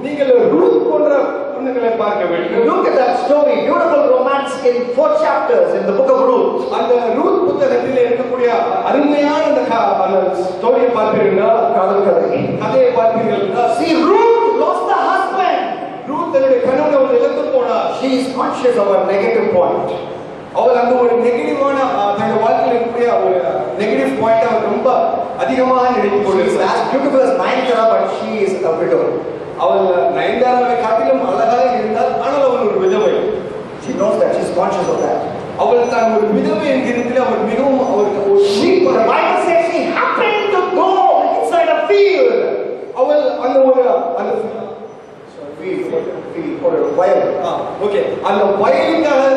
நீங்கள் ரூத் போன்ற பொண்ணுகளை பார்க்க வேண்டும். Look at that story, beautiful romance in 4 chapters in the book of Ruth. அந்த ரூத் புத்தகத்திலே இருக்கக்கூடிய அருமையான அந்த ஸ்டோரியை பார்த்தீங்கன்னா கதையை பார்த்தீங்கன்னா see Ruth lost the husband. Ruth தன்னுடைய கணவனை வந்து இழந்து போனார். She is conscious of her negative point. அவள் அந்த ஒரு நெகட்டிவான தன்னுடைய வாழ்க்கையில் இருக்கக்கூடிய ஒரு நெகட்டிவ் பாயிண்ட் அவர் ரொம்ப அதிகமாக நினைத்துக் கொண்டிருக்கிறார். As beautiful as Nayanthara, but she is a widow. அவள் நயன்தாராவை காட்டிலும் அழகாக இருந்தால், ஆனால் அவள் ஒரு விதவை. She knows that, she is conscious of that. அவள் தான் ஒரு விதவை என்கிறதில் அவள் மிகவும் அவருக்கு the Bible says she happened to go inside a field. அவள் அந்த ஒரு அந்த வயல். ஓகே, அந்த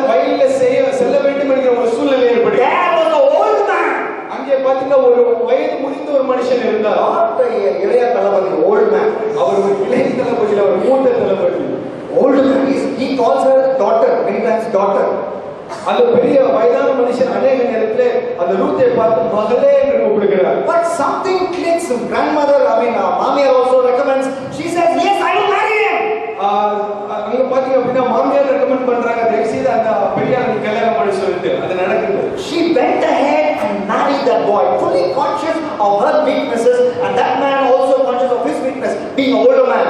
வயலில் செல்ல வேண்டும் என்கிற ஒரு சூழ்நிலை ஏற்படுது. There was an old man. அங்கே பார்த்தீங்கன்னா ஒரு வயது முதிர்ந்த ஒரு மனுஷன் இருந்தார். இளைய தளபதி, old man. அவர் ஒரு இளைய தளபதி, அவர் மூத்த தளபதி. Old man, he calls her daughter, many times daughter. அந்த பெரிய வயதான மனுஷன் அநேக நேரத்தில் அந்த ரூத்தை பார்த்து மகளே என்று கூப்பிடுகிறார். But something clicks. Grandmother, மாமியார் also recommends. She says, yes, I will marry him. அங்க பாத்தீங்க அப்படின்னா மாமியார் ரெக்கமெண்ட் பண்றாங்க, தயவு செய்து அந்த பெரியாரை கல்யாணம் பண்ண சொல்லிட்டு அது நடக்குது. She went ahead and married that boy, fully conscious of her weaknesses, and that man also conscious of his weakness, being an older man.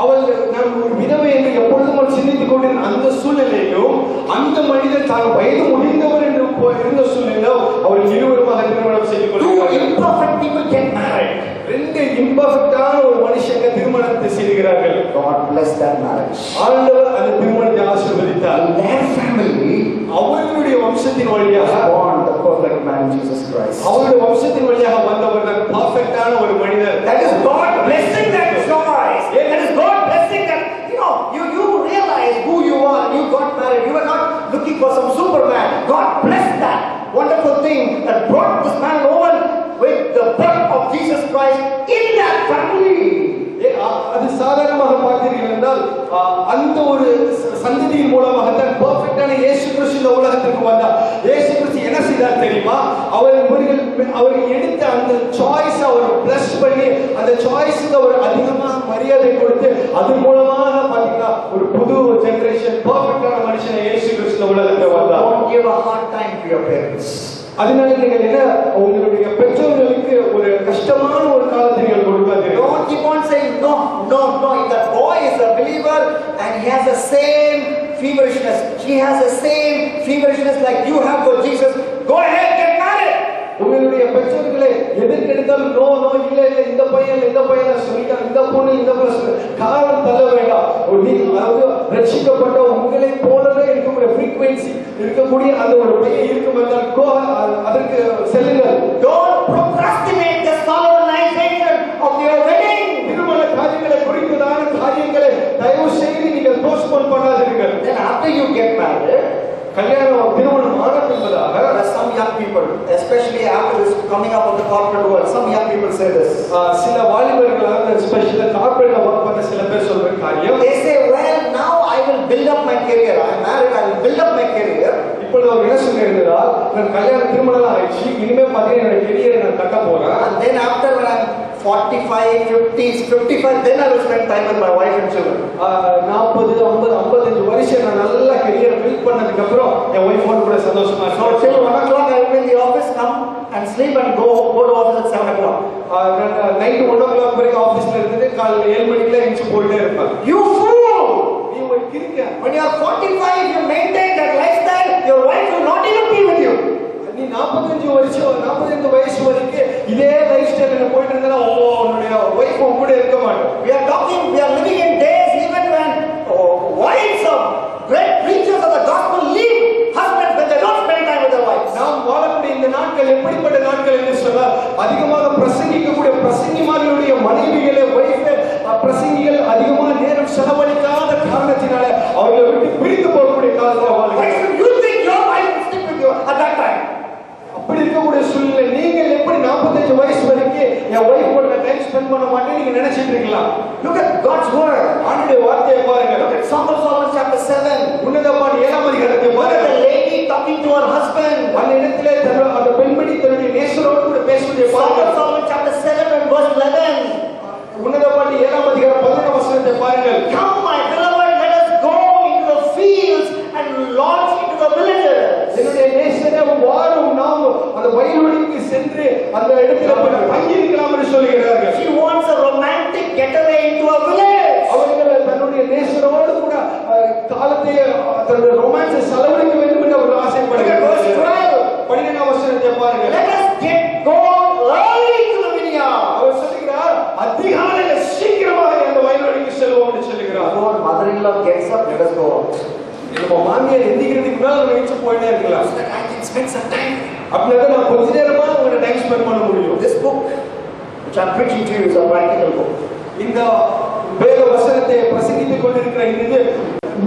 அவள் நான் ஒரு விதவை என்று எப்பொழுதும் சிந்தித்துக் கொண்டிருந்த அந்த சூழ்நிலையிலும் அந்த மனிதன் தான் வயது முடிந்தவர் என்று இருந்த சூழ்நிலையிலும் அவர்கள் இருவருமாக திருமணம் செய்து கொள்கிறார்கள். Two imperfect people get married. ரெண்டு இம்பர்ஃபெக்ட்டான ஒரு மனுஷங்க திருமணத்தை செய்கிறார்கள். God bless that marriage. ஆண்டவர் அந்த திருமணத்தை ஆசீர்வதித்தார். Their family, அவர்களுடைய வம்சத்தின் வழியாக born the perfect man Jesus Christ. அவருடைய வம்சத்தின் வழியாக வந்தவர் தான் பெர்ஃபெக்ட்டான ஒரு மனிதர். That is God blessing that choice. That is God blessing that. You realize who you are. You got married. You were not looking for some Superman. God blessed that wonderful thing that brought this man over with the birth of Jesus Christ in that family. அது சாதாரணமாக பார்த்தீர்கள் என்றால் அந்த ஒரு சந்ததியின் மூலமாக தான் பெர்ஃபெக்ட்டான இயேசு கிறிஸ்து இந்த உலகத்திற்கு வந்தார். இயேசு கிறிஸ்து என்ன செய்தார் தெரியுமா? அவர்கள் எடுத்த அந்த சாய்ஸ் அவர் பிளஸ் பண்ணி அந்த சாய்ஸுக்கு அவர் அதிகமாக மரியாதை கொடுத்து அதன் மூலமாக பார்த்தீங்கன்னா ஒரு புது ஜெனரேஷன் பெர்ஃபெக்ட்டான மனுஷனை இயேசு கிறிஸ்து உலகத்தில் வந்தார். Don't give a hard time to your parents. அதனால நீங்கள் என்ன உங்களுடைய பெற்றோர்களுக்கு ஒரு கஷ்டமான ஒரு காலத்தை நீங்கள் கொடுக்காதீங்க. Don't keep on saying no. If that boy is a believer and he has the same feverishness, she has the same feverishness like you have for Jesus, go ahead, get married. உங்களுடைய பெற்றோர்களை எதற்கெடுத்தாலும் no இல்ல இந்த பையன் சொல்லிட்டா இந்த பொண்ணு காலம் தள்ள வேண்டாம். அதாவது ரட்சிக்கப்பட்ட உங்களை போலவே இருக்கக்கூடிய ஃப்ரீக்வென்சி இருக்கக்கூடிய அந்த ஒரு பையன் இருக்கும் என்றால் அதற்கு செல்லுங்கள். Don't procrastinate the solemnization of your wedding. திருமண காரியங்களை குறிப்பதான காரியங்களை தயவு செய்து நீங்கள் postpone பண்ணாதீர்கள். Then after you get married, கல்யாணம் திருமணம் ஆன பின்பதாக some young people, especially after this coming up of the corporate world, some young people say this. சில வாலிபர்களாக ஸ்பெஷலா கார்ப்பரேட்ல வர்க் பண்ண சில பேர் சொல்ற காரியம், they say, well, now I will build up my career. I am married, I will build up my career. இப்போ நான் என்ன சொல்லிருந்தா நான் கல்யாணம் திருமணம் ஆயிடுச்சு, இனிமே பாத்தீங்கன்னா என்னோட கெரியரை நான் கட்ட போறேன். And then after when I'm 45, 50s, 55, then I will spend time with my wife and children. 40, 50, 55 வருஷம் நான் நல்லா கெரியர் பில்ட் பண்ணதுக்கு அப்புறம் என் வைஃபோட கூட சந்தோஷமா So till 1 o'clock I will be in the office, come and sleep and go to office at 7 o'clock. Night 1 o'clock வரைக்கும் ஆபீஸ்ல இருந்துட்டு காலையில 7 மணிக்குள்ள எந்திச்சு போயிட்டே இருப்பேன். You fool! நீ ஒரு கிறுக்க. When you are 45, you maintain that lifestyle, your wife will not even be with you. நீ 45 வயசு வரைக்கும் இதே லைஃப் ஸ்டைல்ல போயிட்டு இருந்தா உன்னுடைய வைஃப் கூட இருக்க மாட்டோம். We are living in days even when wives of great preachers of the gospel leave husbands when they don't spend time with their wives. நாம் வாழக்கூடிய இந்த நாட்கள் எப்படிப்பட்ட நாட்கள் என்று சொன்னால் அதிகமாக பிரசங்கிக்கக்கூடிய பிரசங்கிமார்களுடைய மனைவிகளை வைஃப் பிரசங்கிகள் அதிகமாக நேரம் செலவழிக்காத காரணத்தினால அவர்களை விட்டு பிரிந்து போகக்கூடிய காலத்தில் வாழ்கிறோம். You think your wife spend பண்ண மாட்டேன்னு நீங்க நினைச்சிட்டு இருக்கலாம். Look at God's word. ஆண்டவருடைய வார்த்தையை பாருங்க. Look at Song of Solomon chapter 7. உன்னத பாட்டு 7ஆம் அதிகாரத்தை Look at பாருங்க. the lady talking to her husband. அந்த இடத்திலே அந்த பெண்மணி தன்னுடைய நேசரோடு கூட பேசுவதை Song பாருங்க. of Solomon chapter 7 and verse 11. உன்னத பாட்டு 7ஆம் அதிகாரம் 11ஆம் வசனத்தை பாருங்கள். Come, my beloved, let us go into the fields and launch into the villages. என்னுடைய நேசரே வாரும் நாம் அந்த வயல்வெளிக்கு சென்று அந்த இடத்துல தங்கி இருக்கலாம் என்று சொல்கிறார்கள். She wants a romantic getaway into a village. அவர்கள் தன்னுடைய நேசரோடு கூட காலத்தை தன்னுடைய ரொமான்ஸை செலவழிக்க வேண்டும் என்று அவர்கள் ஆசைப்படுகிறார்கள். 12ஆம் வசனத்தை பாருங்கள். Let us go early to the vineyard. அவர் சொல்கிறார் அதிகாலையில சீக்கிரமாக அந்த வயல்வெளிக்கு செல்வோம் என்று சொல்கிறார். Before mother-in-law gets up, let us go out. நம்ம மாமியார் எந்திக்கிறதுக்கு முன்னால நம்ம நினைச்சு போயிட்டே இருக்கலாம். So that I can spend some time. அப்படின்னா நான் கொஞ்ச நேரமா உங்களோட டைம் ஸ்பெண்ட் பண்ண முடியும். This book which I'm preaching to you is a practical book. இந்த வேத வசனத்தை பிரசங்கித்துக் கொண்டிருக்கிற இது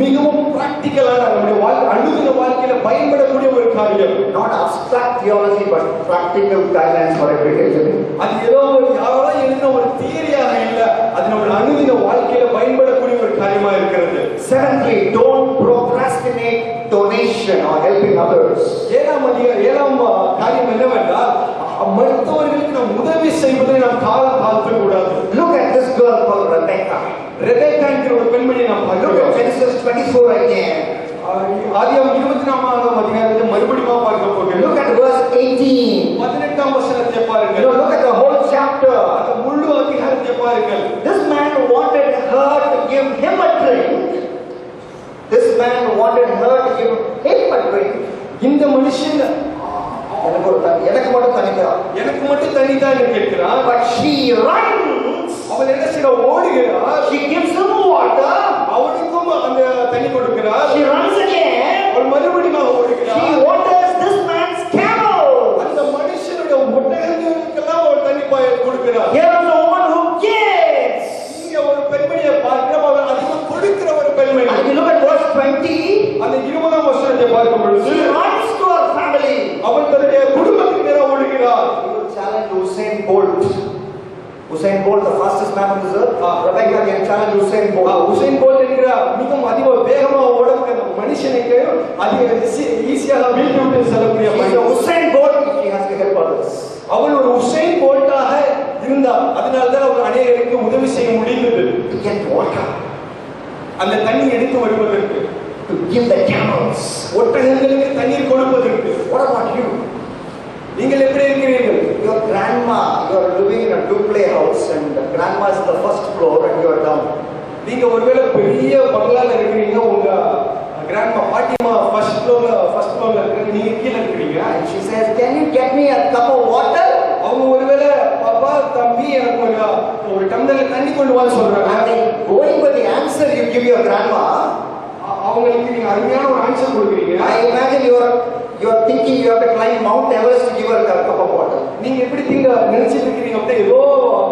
மிகவும் பிராக்டிகலான நம்முடைய அனுதின வாழ்க்கையில பயன்படக்கூடிய ஒரு காரியம். Not abstract theology but practical guidelines for everyday living. அது ஏதோ யாரோ எழுதின ஒரு தியரியாக இல்ல, அது நம்ம அனுதின வாழ்க்கையில பயன்படக்கூடிய ஒரு காரியமா இருக்கிறது. Seventhly, don't procrastinate donation or helping others. ஏழாம் காரியம் என்னவென்றால் மற்றவர்களுக்கு நாம் உதவி செய்வதை நாம் காலம் தாழ்த்த கூடாது. Look at this girl called Rebecca. Rebecca என்கிற ஒரு பெண்மணியை நாம் Look பார்க்கிறோம். at Genesis 24 again. ஆதியாகமம் 24ஆம் அதிகாரத்தை மறுபடியும் பார்க்க போகிறோம். Look at verse 18. 18ஆம் வசனத்தை பாருங்கள். Look at the whole chapter. அந்த முழு அதிகாரத்தை பாருங்கள். This man wanted her to give him a drink. This man wanted her to give him a drink. இந்த மனுஷன் எனக்கு மட்டும் தனிக்கிறான். எனக்கு மட்டும் தண்ணி தான் கேட்கிறான். But she runs. அவள் என்ன செய்ய ஓடுகிறாள். She gives him water. அவனுக்கும் அந்த தண்ணி கொடுக்கிறாள். She runs again. அவள் மறுபடியும் ஓடுகிறாள். She waters this man's camel. அந்த மனுஷனுடைய ஒட்டகங்களுக்கெல்லாம் அவள் தண்ணி கொடுக்கிறாள். Here is the woman who gives. இங்க ஒரு பெண்மணியை பார்க்கிறோம், அவள் அதிகம் கொடுக்கிற ஒரு பெண்மணி. And you look at verse 20. அந்த 20ஆம் வசனத்தை பார்க்கும் பொழுது She runs to her family. அவள் தன்னுடைய குடும்பத்துக்கு நேரா ஓடுகிறாள். He will challenge Usain Bolt. Usain Bolt, the fastest man on this earth. Rebecca can challenge Usain Bolt. Usain Bolt என்கிற மிகவும் அதிக வேகமா ஓடக்கூடிய அந்த மனுஷனுக்கு அதிக ஈஸியாக வீழ்த்தி விட்டு செல்லக்கூடிய Usain Bolt, he has to help others. அவள் ஒரு உசைன் போல்ட்டாக இருந்தாள். அதனால்தான் அவள் அநேகருக்கு உதவி செய்ய முடிந்தது. To get water. அந்த தண்ணி எடுத்து வருவதற்கு, To give the camels. ஒட்டகங்களுக்கு தண்ணீர் கொடுப்பதற்கு. What about you? நீங்கள் எப்படி இருக்கிறீர்கள்? Your grandma, you are living in a two-play house and the grandma is on the first floor and you are down. நீங்க ஒருவேளை பெரிய பங்களால இருக்கிறீங்க, உங்க கிராண்ட்மா பாட்டிமா ஃபர்ஸ்ட் ஃப்ளோர்ல இருக்கிறீங்க, நீங்க கீழ இருக்கிறீங்க. And she says, can you get me a cup of water? அவங்க ஒருவேளை பாப்பா தம்பி எனக்கு ஒரு டம்ளர்ல தண்ணி கொண்டு வா சொல்றாங்க. And then going with the answer you give your grandma, அவங்களுக்கு நீங்க அருமையான ஒரு ஆன்சர் கொடுக்குறீங்க. I imagine you are thinking you have to climb Mount Everest to give her a cup of water. நீங்க எப்படி நினைச்சிட்டு இருக்கீங்க? அப்படியே ஏதோ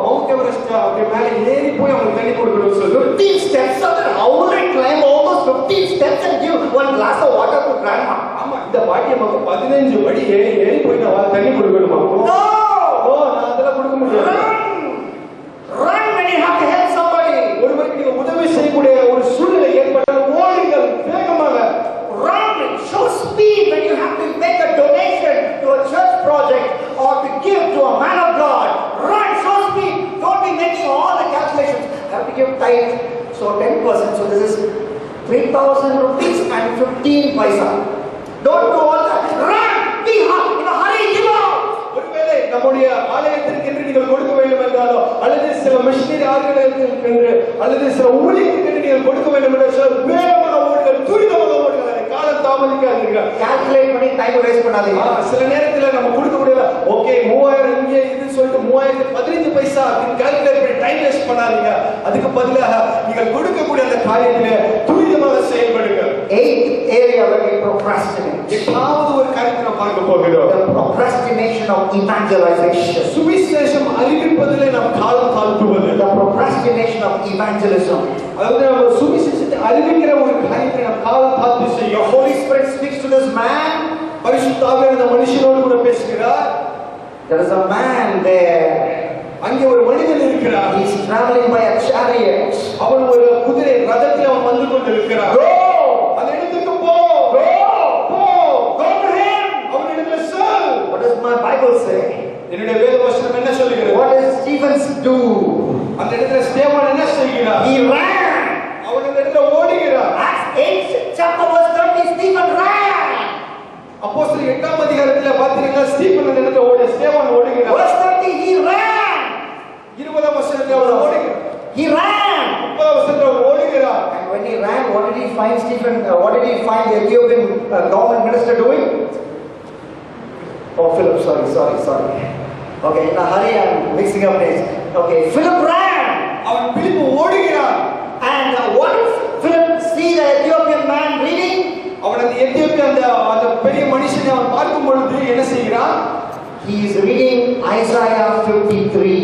மவுண்ட் எவரெஸ்ட் அப்படியே மேல ஏறி போய் அவங்களுக்கு தண்ணி கொடுக்கணும்னு சொல்லி 15 steps up and how will I climb all those 15 steps and give one glass of water to grandma? ஆமா, இந்த பாட்டியம்மாக்கு 15 படி ஏறி போய் நான் தண்ணி கொடுக்கணுமா? No! நான் அதெல்லாம் கொடுக்க முடியாது. Run when you have to help somebody. ஒருவருக்கு நீங்க உதவி செய்யக்கூடிய ஒரு சூழ்நிலை ஏற்பட்டால் ஓடுங்கள் வேகமாக. Run, show speed when you have to make a donation to a church project or to give to a man of God. Run, show speed. Don't be making all the calculations. I have to give tithe, so 10%. So this is 3,000 rupees and 15 paisa. Don't do all that. Run, be in a hurry, give out. ஒருவேளை நம்முடைய ஆலயத்திற்கு என்று நீங்கள் கொடுக்க வேண்டும் என்றாலோ, அல்லது சில மிஷனரி ஆர்கனைசேஷனுக்கு என்று, அல்லது சில ஊழியத்துக்கு என்று நீங்கள் கொடுக்க வேண்டும் என்றால் வேகமாக ஓடுங்கள், துரிதமாக ஓடுங்கள். காலம் தாமதிக்காதீங்க. கால்குலேட் பண்ணி டைம் வேஸ்ட் பண்ணாதீங்க. சில நேரத்துல நம்ம கொடுக்க முடியல, ஓகே 3000 இங்கே இது சொல்லிட்டு 3015 பைசா அப்படின்னு கால்குலேட் பண்ணி டைம் வேஸ்ட் பண்ணாதீங்க. அதுக்கு பதிலாக நீங்கள் கொடுக்கக்கூடிய அந்த காரியத்திலே துரிதமாக செயல்படுங்க. 8th area where we procrastinate. எட்டாவது ஒரு காரியத்தை நாம் பார்க்க போகிறோம். The procrastination of evangelization. சுவிசேஷம் அறிவிப்பதிலே நாம் காலம் தாழ்த்துவது. The procrastination of evangelism. அதாவது நம்ம சுவிசேஷத்தை அறிவிக்கிற ஒரு காரியத்தை நாம் காலம் தாழ்த்தி செய்யும். The Holy Spirit speaks to this man. பரிசுத்த ஆவியானவர் அந்த மனுஷனோடு கூட பேசுகிறார். There is a man there அங்கே ஒரு மனிதன் இருக்கிறார். He is traveling by a chariot. அவன் ஒரு குதிரை ரதத்தில் அவன் வந்து கொண்டிருக்கிறார். Go! அந்த இடத்துக்கு போ. Go! போ. Go to him! அவனிடத்தில் சொல். What does my Bible say? என்னுடைய வேத வசனம் என்ன சொல்கிறது? What does Stephen do? அந்த இடத்துல ஸ்தேவான் என்ன செய்கிறார்? He ran. அவன் அந்த இடத்துல ஓடுகிறார். Acts 8 chapter verse 30, Stephen ran. அப்போஸ்தலர் 8ஆம் அதிகாரத்துல பாத்தீங்கன்னா ஸ்தீபன் அந்த இடத்துல ஸ்தேவான் ஓடுகிறார். Verse 30, he ran. 20ஆம் வசனத்துல அவர் ஓடுகிறார். He ran. 30ஆம் வசனத்துல அவர் ஓடுகிறார். And when he ran, what did he find Stephen? What did he find the Ethiopian government minister doing? Oh, Philip, sorry. Okay, in a hurry, I'm mixing up names. Okay, Philip ran. அவன் பிலிப்பு ஓடுகிறார். And what did Philip see the Ethiopian man reading? அவன் அந்த எத்தியோப்பிய அந்த பெரிய மனுஷனை அவன் பார்க்கும் பொழுது என்ன செய்கிறான்? He is reading Isaiah 53.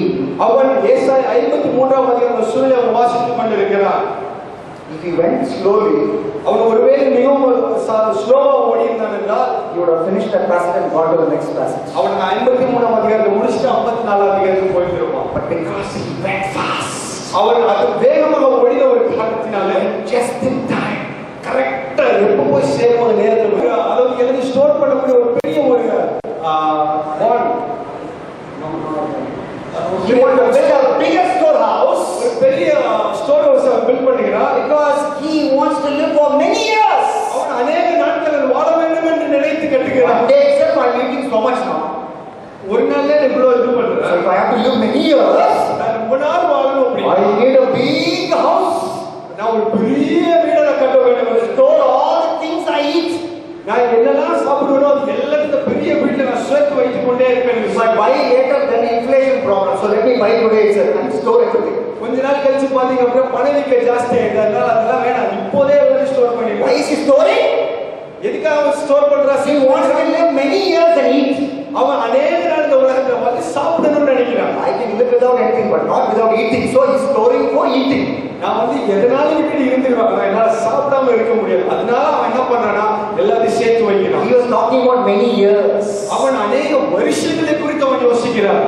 அவன் ஏசாயா 53ஆம் அதிகாரம் சூழலை வாசித்துக் கொண்டிருக்கிறான். If he went slowly, அவன் ஒருவேளை மிகவும் ஸ்லோவா ஓடி இருந்தான் என்றால் he would have finished that passage and gone to the next passage. அவன் 53ஆம் அதிகாரத்தை முடிச்சுட்டு 54ஆம் அதிகாரத்துக்கு போயிருப்பான். But because he went fast, அவன் அது வேகமாக ஓடின ஒரு காரணத்தினால just in time, கரெக்டா எப்ப போய் சேருவாங்க நேரத்துல அதாவது எழுதி ஸ்டோர் பண்ணக்கூடிய ஒரு பெரிய ஒரு bond. he wanted to build a bigger storehouse, ஒரு பெரிய ஸ்டோர் ஹவுஸ் பில்ட் பண்ணுகிறான். because he wants to live for many years. அவன் அநேக நாட்கள் வாழ வேண்டும் என்று நினைத்து கட்டுகிறான். One day itself I'm eating so much now. ஒரு நாள்ல இவ்வளவு இது So பண்றேன். if I have to live many years, நான் ரொம்ப நாள் வாழணும் அப்படி. I need a big house. நான் ஒரு பெரிய வீடை கட்ட வேண்டும். Store all the things I eat. நான் என்னெல்லாம் சாப்பிடுவேனோ அது எல்லாத்தையும் பெரிய வீட்டுல நான் சேர்த்து வைத்துக் கொண்டே இருப்பேன். If I buy later, then inflation problem. So let me buy today itself and store everything. கொஞ்ச நாள் கழிச்சு பாத்தீங்க அப்படின்னா பணவீக்க ஜாஸ்தி ஆயிடுது. அதனால அதெல்லாம் வேணாம், இப்போதே எல்லாம் ஸ்டோர் பண்ணிடுவேன். Why is he storing? எதுக்காக அவன் ஸ்டோர் பண்றான்? He wants to live many years and eat. அவன் அநேக நாள் இந்த உலகத்துல வந்து சாப்பிடணும்னு நினைக்கிறான். I can live without anything, but not without eating. So he's storing for eating. நான் வந்து எதனால விட்டு இருந்துருவாங்க, என்னால சாப்பிடாம இருக்க முடியாது. அதனால அவன் என்ன பண்றானா எல்லாத்தையும் சேர்த்து வைக்கிறான். He was talking about many years. அவன் அநேக வருஷங்களை குறித்து அவன் யோசிக்கிறான்.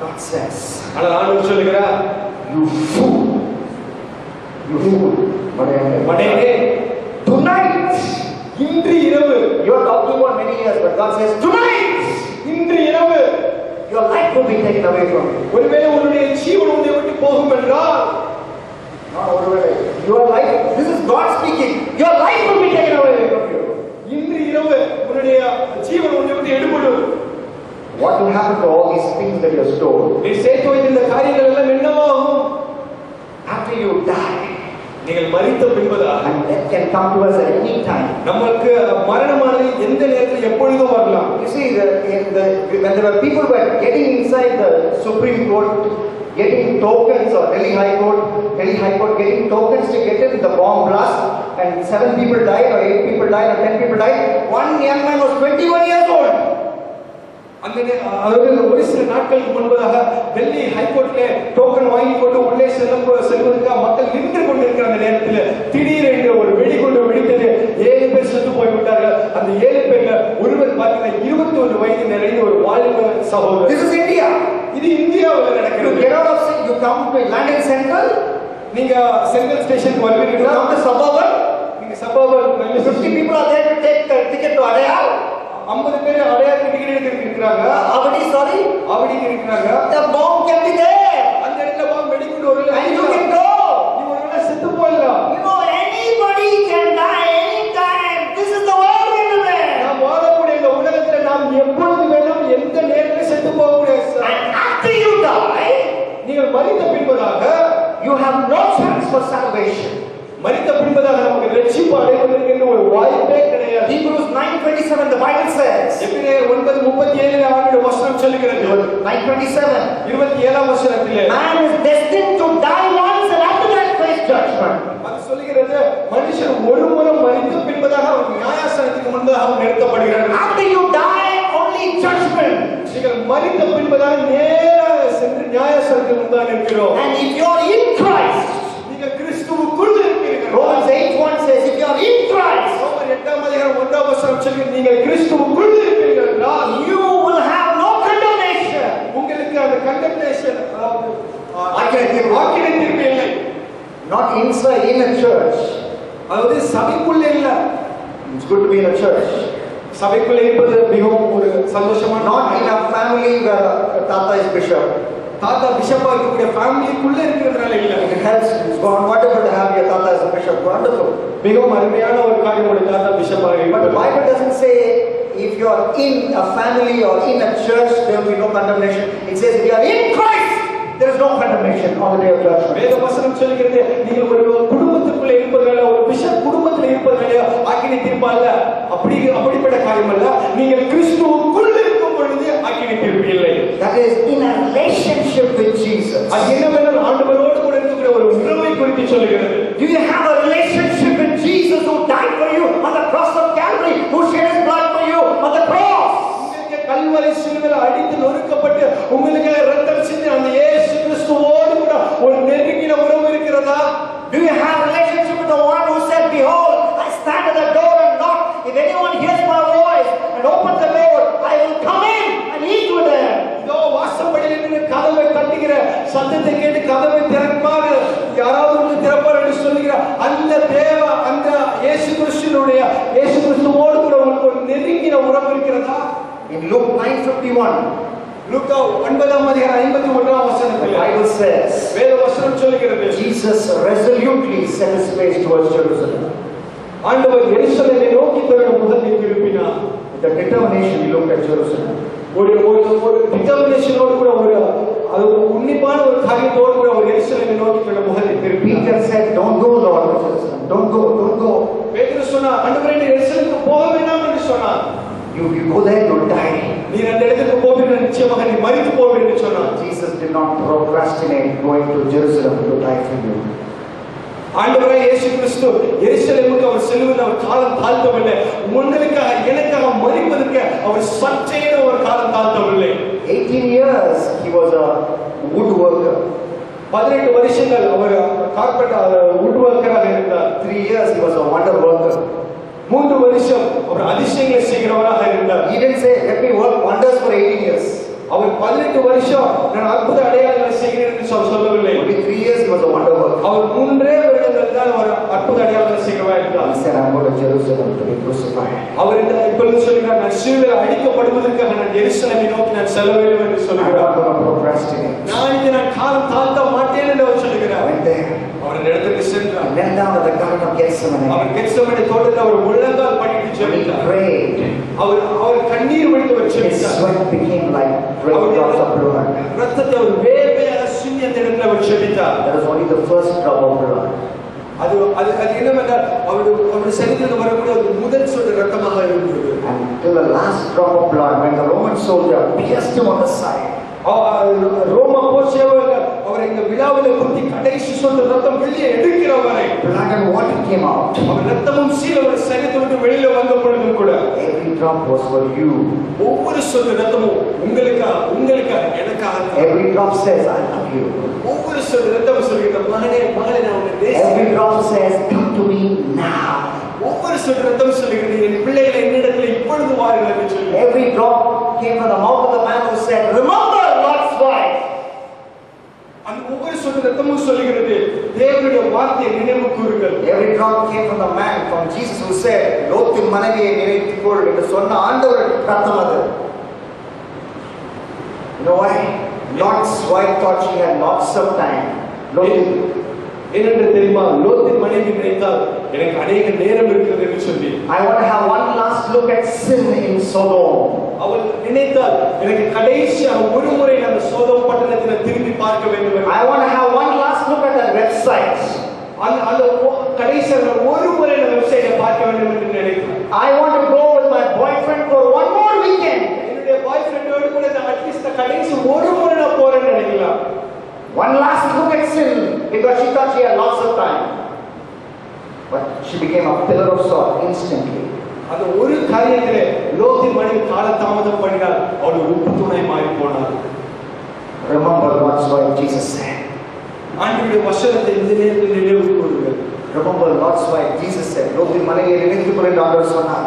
God says, ஆனா ஆண்டவர் சொல்லுகிறார், you fool. You fool. மடையனே, Tonight. இன்று இரவு. You are talking about many years, but God says, tonight. இன்று இரவு. Your life will be taken away from you. ஒருவேளை உன்னுடைய ஜீவன் உன்னை விட்டு போகும் என்றால், your life, this is God speaking, your life will be taken away from you. இன்று இரவு உன்னுடைய ஜீவன் உன்னை விட்டு எடுபடும். What will happen to all these things that you have stored? நீ சேர்த்து வைத்திருந்த காரியங்கள் எல்லாம் என்னவாகும்? After you die, நீங்கள் மரித்த பின்பதா, and death can come to us at any time. நமக்கு மரணமானது எந்த நேரத்தில் எப்பொழுதும் வரலாம். You see, when there were people were getting inside the Supreme Court, getting tokens, or Delhi High Court getting tokens to get in the bomb blast, and 7 people died, or 8 people died, or 10 people died. One young man was 21 years old. அதாவது ஒரு சில நாட்களுக்கு முன்பதாக Delhi ஹைகோர்ட்ல token வாங்கி கொண்டு உள்ளே செல்வதற்காக மக்கள் நின்று கொண்டிருக்கிற அந்த நேரத்தில் திடீரென்று ஒரு வெடிகுண்டு வெடித்தது. 7 பேர் செத்து போய்விட்டார்கள். அந்த 7 பேர்ல ஒருவர் பார்த்தீங்கன்னா 21 வயது நிறைந்த ஒரு வாலிப சகோதரர். This is India. இது இந்தியாவில் நடக்கிறது. You get out of Sing, you come to London Central. நீங்க சென்ட்ரல் ஸ்டேஷனுக்கு வருவீங்களா? Come to Suburban. நீங்க Suburban 50 people are there to take the ticket to Adayar. 50 பேர் அடையாள டிக்கெட் எடுத்து இருக்காங்க. Avadi, sorry. அவடி இருக்காங்க. The bomb can be there. அந்த இடத்துல பாம்பு வெடிக்குது ஒரு And you can go. நீ ஒருவேளை செத்து போயிடலாம். You know, anybody can die anytime. This is the world we live in. நாம் வாழக்கூடிய இந்த உலகத்துல நாம் எப்பொழுது வேணாலும் எந்த நேரத்தில் செத்து போகக்கூடிய. And after you die, நீங்கள் மரித்த பின்பதாக you have no chance for salvation. மரித்த பின்பதாக நமக்கு ரட்சிப்பு அடைவதற்கு ஒரு வாய்ப்பே கிடையாது. Hebrews 9:27 the Bible says. எபிரேயர் 9:37 ஆண்டுடைய வசனம் சொல்லுகிறது. 9:27 27ஆம் வசனத்திலே man is destined to die once and after that face judgment. அது சொல்லுகிறது மனுஷன் ஒரு முறை மரித்த பின்பதாக அவன் நியாயாசனத்துக்கு முன்பாக அவன் நிறுத்தப்படுகிறான். After you die only judgment. நீங்கள் மரித்த பின்பதாக நேராக சென்று நியாயாசனத்துக்கு முன்பாக நிற்கிறோம். And if you are in Christ, நீங்கள் கிறிஸ்துவுக்குள் இருக்கிறீர்கள். Romans 8:1 says if you are in Christ, ரோமர் 8ஆம் அதிகாரம் 1ஆம் வசனம் சொல்லுகிறது நீங்கள் கிறிஸ்துவுக்குள் இருக்கிறீர்கள். you will have no condemnation. உங்களுக்கு அந்த condemnation inside in a church. அதாவது சபைக்குள்ள இல்ல. It's good to be in a church. சபைக்குள்ள இருப்பது மிகவும் ஒரு சந்தோஷமான. Not in a family where Tata is bishop. தாத்தா பிஷப்பா இருக்கக்கூடிய ஃபேமிலிக்குள்ள இருக்கிறதுனால இல்ல. It helps. It's wonderful to have your Tata as a bishop. Wonderful. மிகவும் அருமையான ஒரு காரியம் ஒரு தாத்தா பிஷப்பா But the இருக்கிறது. Bible doesn't say if you are in a family or in a church there will be no condemnation. It says if you are in Christ there is no condemnation on the day of judgment. வேத வசனம் சொல்கிறது நீங்கள் ஒரு குடும்பத்துக்குள்ள இருப்பதனால ஒரு bishop குடும்பத்தில் இருப்பதனால ஆக்கினை தீர்ப்பு அல்ல. அப்படிப்பட்ட காரியம் அல்ல. நீங்கள் கிறிஸ்துவுக்குள் இருக்கும் பொழுது ஆக்கினை தீர்ப்பு இல்லை. That is in a relationship with Jesus. அது என்னவென்றால் ஆண்டவரோடு கூட இருக்கக்கூடிய ஒரு உறவை குறித்து சொல்கிறது. Do you have a relationship with Jesus who died for you on the cross of Calvary, who shed his blood for you on the cross? உங்களுக்கு கல்வரை சிலுவையில் அடித்து நொறுக்கப்பட்டு உங்களுக்கு இரத்தம் சிந்தி அந்த இயேசு கிறிஸ்துவோடு கூட ஒரு நெருங்கின உறவு இருக்கிறதா? Do you have a relationship with the one who said, behold, I stand at the door and knock. If anyone hears my voice and opens the door, I will come in and eat with them. இதோ வாசற்படியில் நின்று கதவை தட்டுகிற சத்தத்தை கேட்டு கதவை திறப்பார், யாராவது ஒன்று திறப்பார் என்று சொல்லுகிற அந்த தேவ அந்த இயேசு கிறிஸ்துவோடு கூட உங்களுக்கு ஒரு நெருங்கின உறவு இருக்கிறதா? In Luke 9:51, Luca 9:51 the Bible says, வேத வசனம் சொல்கிறது, Jesus resolutely set his face towards Jerusalem. ஆண்டவர் எருசலேமை நோக்கி தன்னுடைய முகத்தை திருப்பினார். With a determination he looked at Jerusalem. ஒரு டிட்டர்மினேஷனோடு கூட அது உன்னிப்பான ஒரு காரியத்தோடு கூட ஒரு எருசலேமை நோக்கி தன்னுடைய முகத்தை திருப்பினார். Peter said, don't go, Lord, to Jerusalem. Don't go. பேதுரு சொன்னார், ஆண்டவரே நீ எருசலேமுக்கு போக வேண்டாம் என்று சொன்னார். You go there, you'll die. நீ அந்த இடத்துக்கு போவீர்கள், நிச்சயமாக நீ மரித்து போவீர்கள் என்று சொன்னார். Jesus did not procrastinate going to Jerusalem to die for you. ஆண்டவரே இயேசு கிறிஸ்து எருசலேமுக்கு அவர் செல்லுவதில் அவர் காலம் தாழ்த்தவில்லை. உங்களுக்காக எனக்காக மரிப்பதற்கு அவர் சற்றேனும் ஒரு காலம் தாழ்த்தவில்லை. 18 years he was a woodworker. 18 வருஷங்கள் அவர் கார்பெண்டர் வுட் ஒர்க்கராக இருந்தார். 3 years he was a wonder worker. 3 வருஷம் அவர் அதிசயங்களை செய்கிறவராக இருந்தார். He didn't say let me work wonders for 18 years. அவர் 18 வருஷம் நான் அற்புத அடையாளங்களை செய்கிறேன் என்று சொல்லவில்லை. Only 3 years he was a wonder worker. அவர் 3 வருடங்கள் தான் அவர் அற்புத அடையாளங்களை செய்கிறவராக இருந்தார். He said I'm going to Jerusalem to be crucified. அவர் இப்பொழுது சொல்கிறார், நான் சிலுவையில் அடிக்கப்படுவதற்காக நான் எருசலேமை நோக்கி நான் செல்ல வேண்டும் என்று சொல்கிறார். I'm not going to procrastinate. நான் காலம் தாழ்த்த மாட்டேன் என்று அவர் சொல்கிறார். Went there. அவர் இடத்துக்கு சென்றார். Knelt down at the garden of Gethsemane. அவர் கெத்செமனே தோட்டத்தில் அவர் முழங்கால் படிட்டு He ஜெபித்தார். prayed. அவர் கண்ணீர் வடித்து His ஜெபித்தார். sweat became like drops of blood. ரத்தத்தை அவர் வேர்வையாக சிந்தி அந்த இடத்துல அவர் ஜெபித்தார். That was only the first drop of blood. அது என்னவென்றால் அவருடைய சரீரத்தில் வரக்கூடிய முதல் சொட்டு ரத்தமாக இருந்தது. Until the last drop of blood, when the Roman soldier pierced him on the side. ரோமா போர் சேவகர்கள் அவர் இந்த விழாவில் குத்தி கடைசி சொட்டு ரத்தம் வெளியே எடுக்கிற வரை Blood and water came out. அவர் ரத்தமும் சீல் அவர் சரீரத்தை விட்டு வெளியில வந்த பொழுது கூட Every drop was for you. ஒவ்வொரு சொட்டு ரத்தமும் உங்களுக்காக எனக்காக. Every drop says I love you. ஒவ்வொரு சொட்டு ரத்தம் சொல்கிறது, மகனே நான் உன்னை நேசிக்கிறேன். Every drop says come to me now. ஒவ்வொரு சொட்டு ரத்தம் சொல்கிறது, என் பிள்ளைகளை என்னிடத்தில் இப்பொழுது வாருங்கள் என்று சொல்லி. Every drop came from the mouth of the man who said, remember Lot's wife. அந்த ஒவ்வொரு சொட்டு ரத்தமும் சொல்கிறது, தேவனுடைய வார்த்தையை நினைவு கூறுங்கள். Every drop came from the man, from Jesus who said, லோத்தின் மனைவியை நினைத்துக்கொள் என்று சொன்ன ஆண்டவர் ரத்தம் அது. You know why? Lot's wife thought she had lots of time. ஏனென்று தெரியுமா, லோத்தின் மனைவி நினைத்தால் எனக்கு அநேக நேரம் இருக்கிறது என்று சொல்லி. I want to have one last look at sin in Sodom. அவள் நினைத்தால் எனக்கு கடைசியாக ஒரு முறை அந்த சோதோம் பட்டணத்தில் திரும்பி பார்க்க வேண்டும். I want to have one last look at that website. அந்த கடைசியாக ஒரு முறை அந்த வெப்சைட்டை பார்க்க வேண்டும் என்று நினைத்தாள். I want to go with my boyfriend for one more weekend. என்னுடைய பாய் ஃப்ரெண்டோடு கூட அட்லீஸ்ட் கடைசி ஒரு முறை நான் போறேன்னு நினைக்கலாம். One last look at sin because she thought she had lots of time. But she became a pillar of salt instantly. அந்த ஒரு காரியத்திலே லோத்தின் மனைவி காலதாமதம் பண்ணினாள், அவள் உப்பு தூணாய் மாறி போனாள். Remember Lot's wife, Jesus said. ஆண்டவருடைய வசனத்தை இந்த நேரத்தில் நினைவு கூறுங்கள். Remember Lot's wife, Jesus said. லோத்தின் மனைவியை நினைத்துக்கொள் என்று ஆண்டவர் சொன்னார்.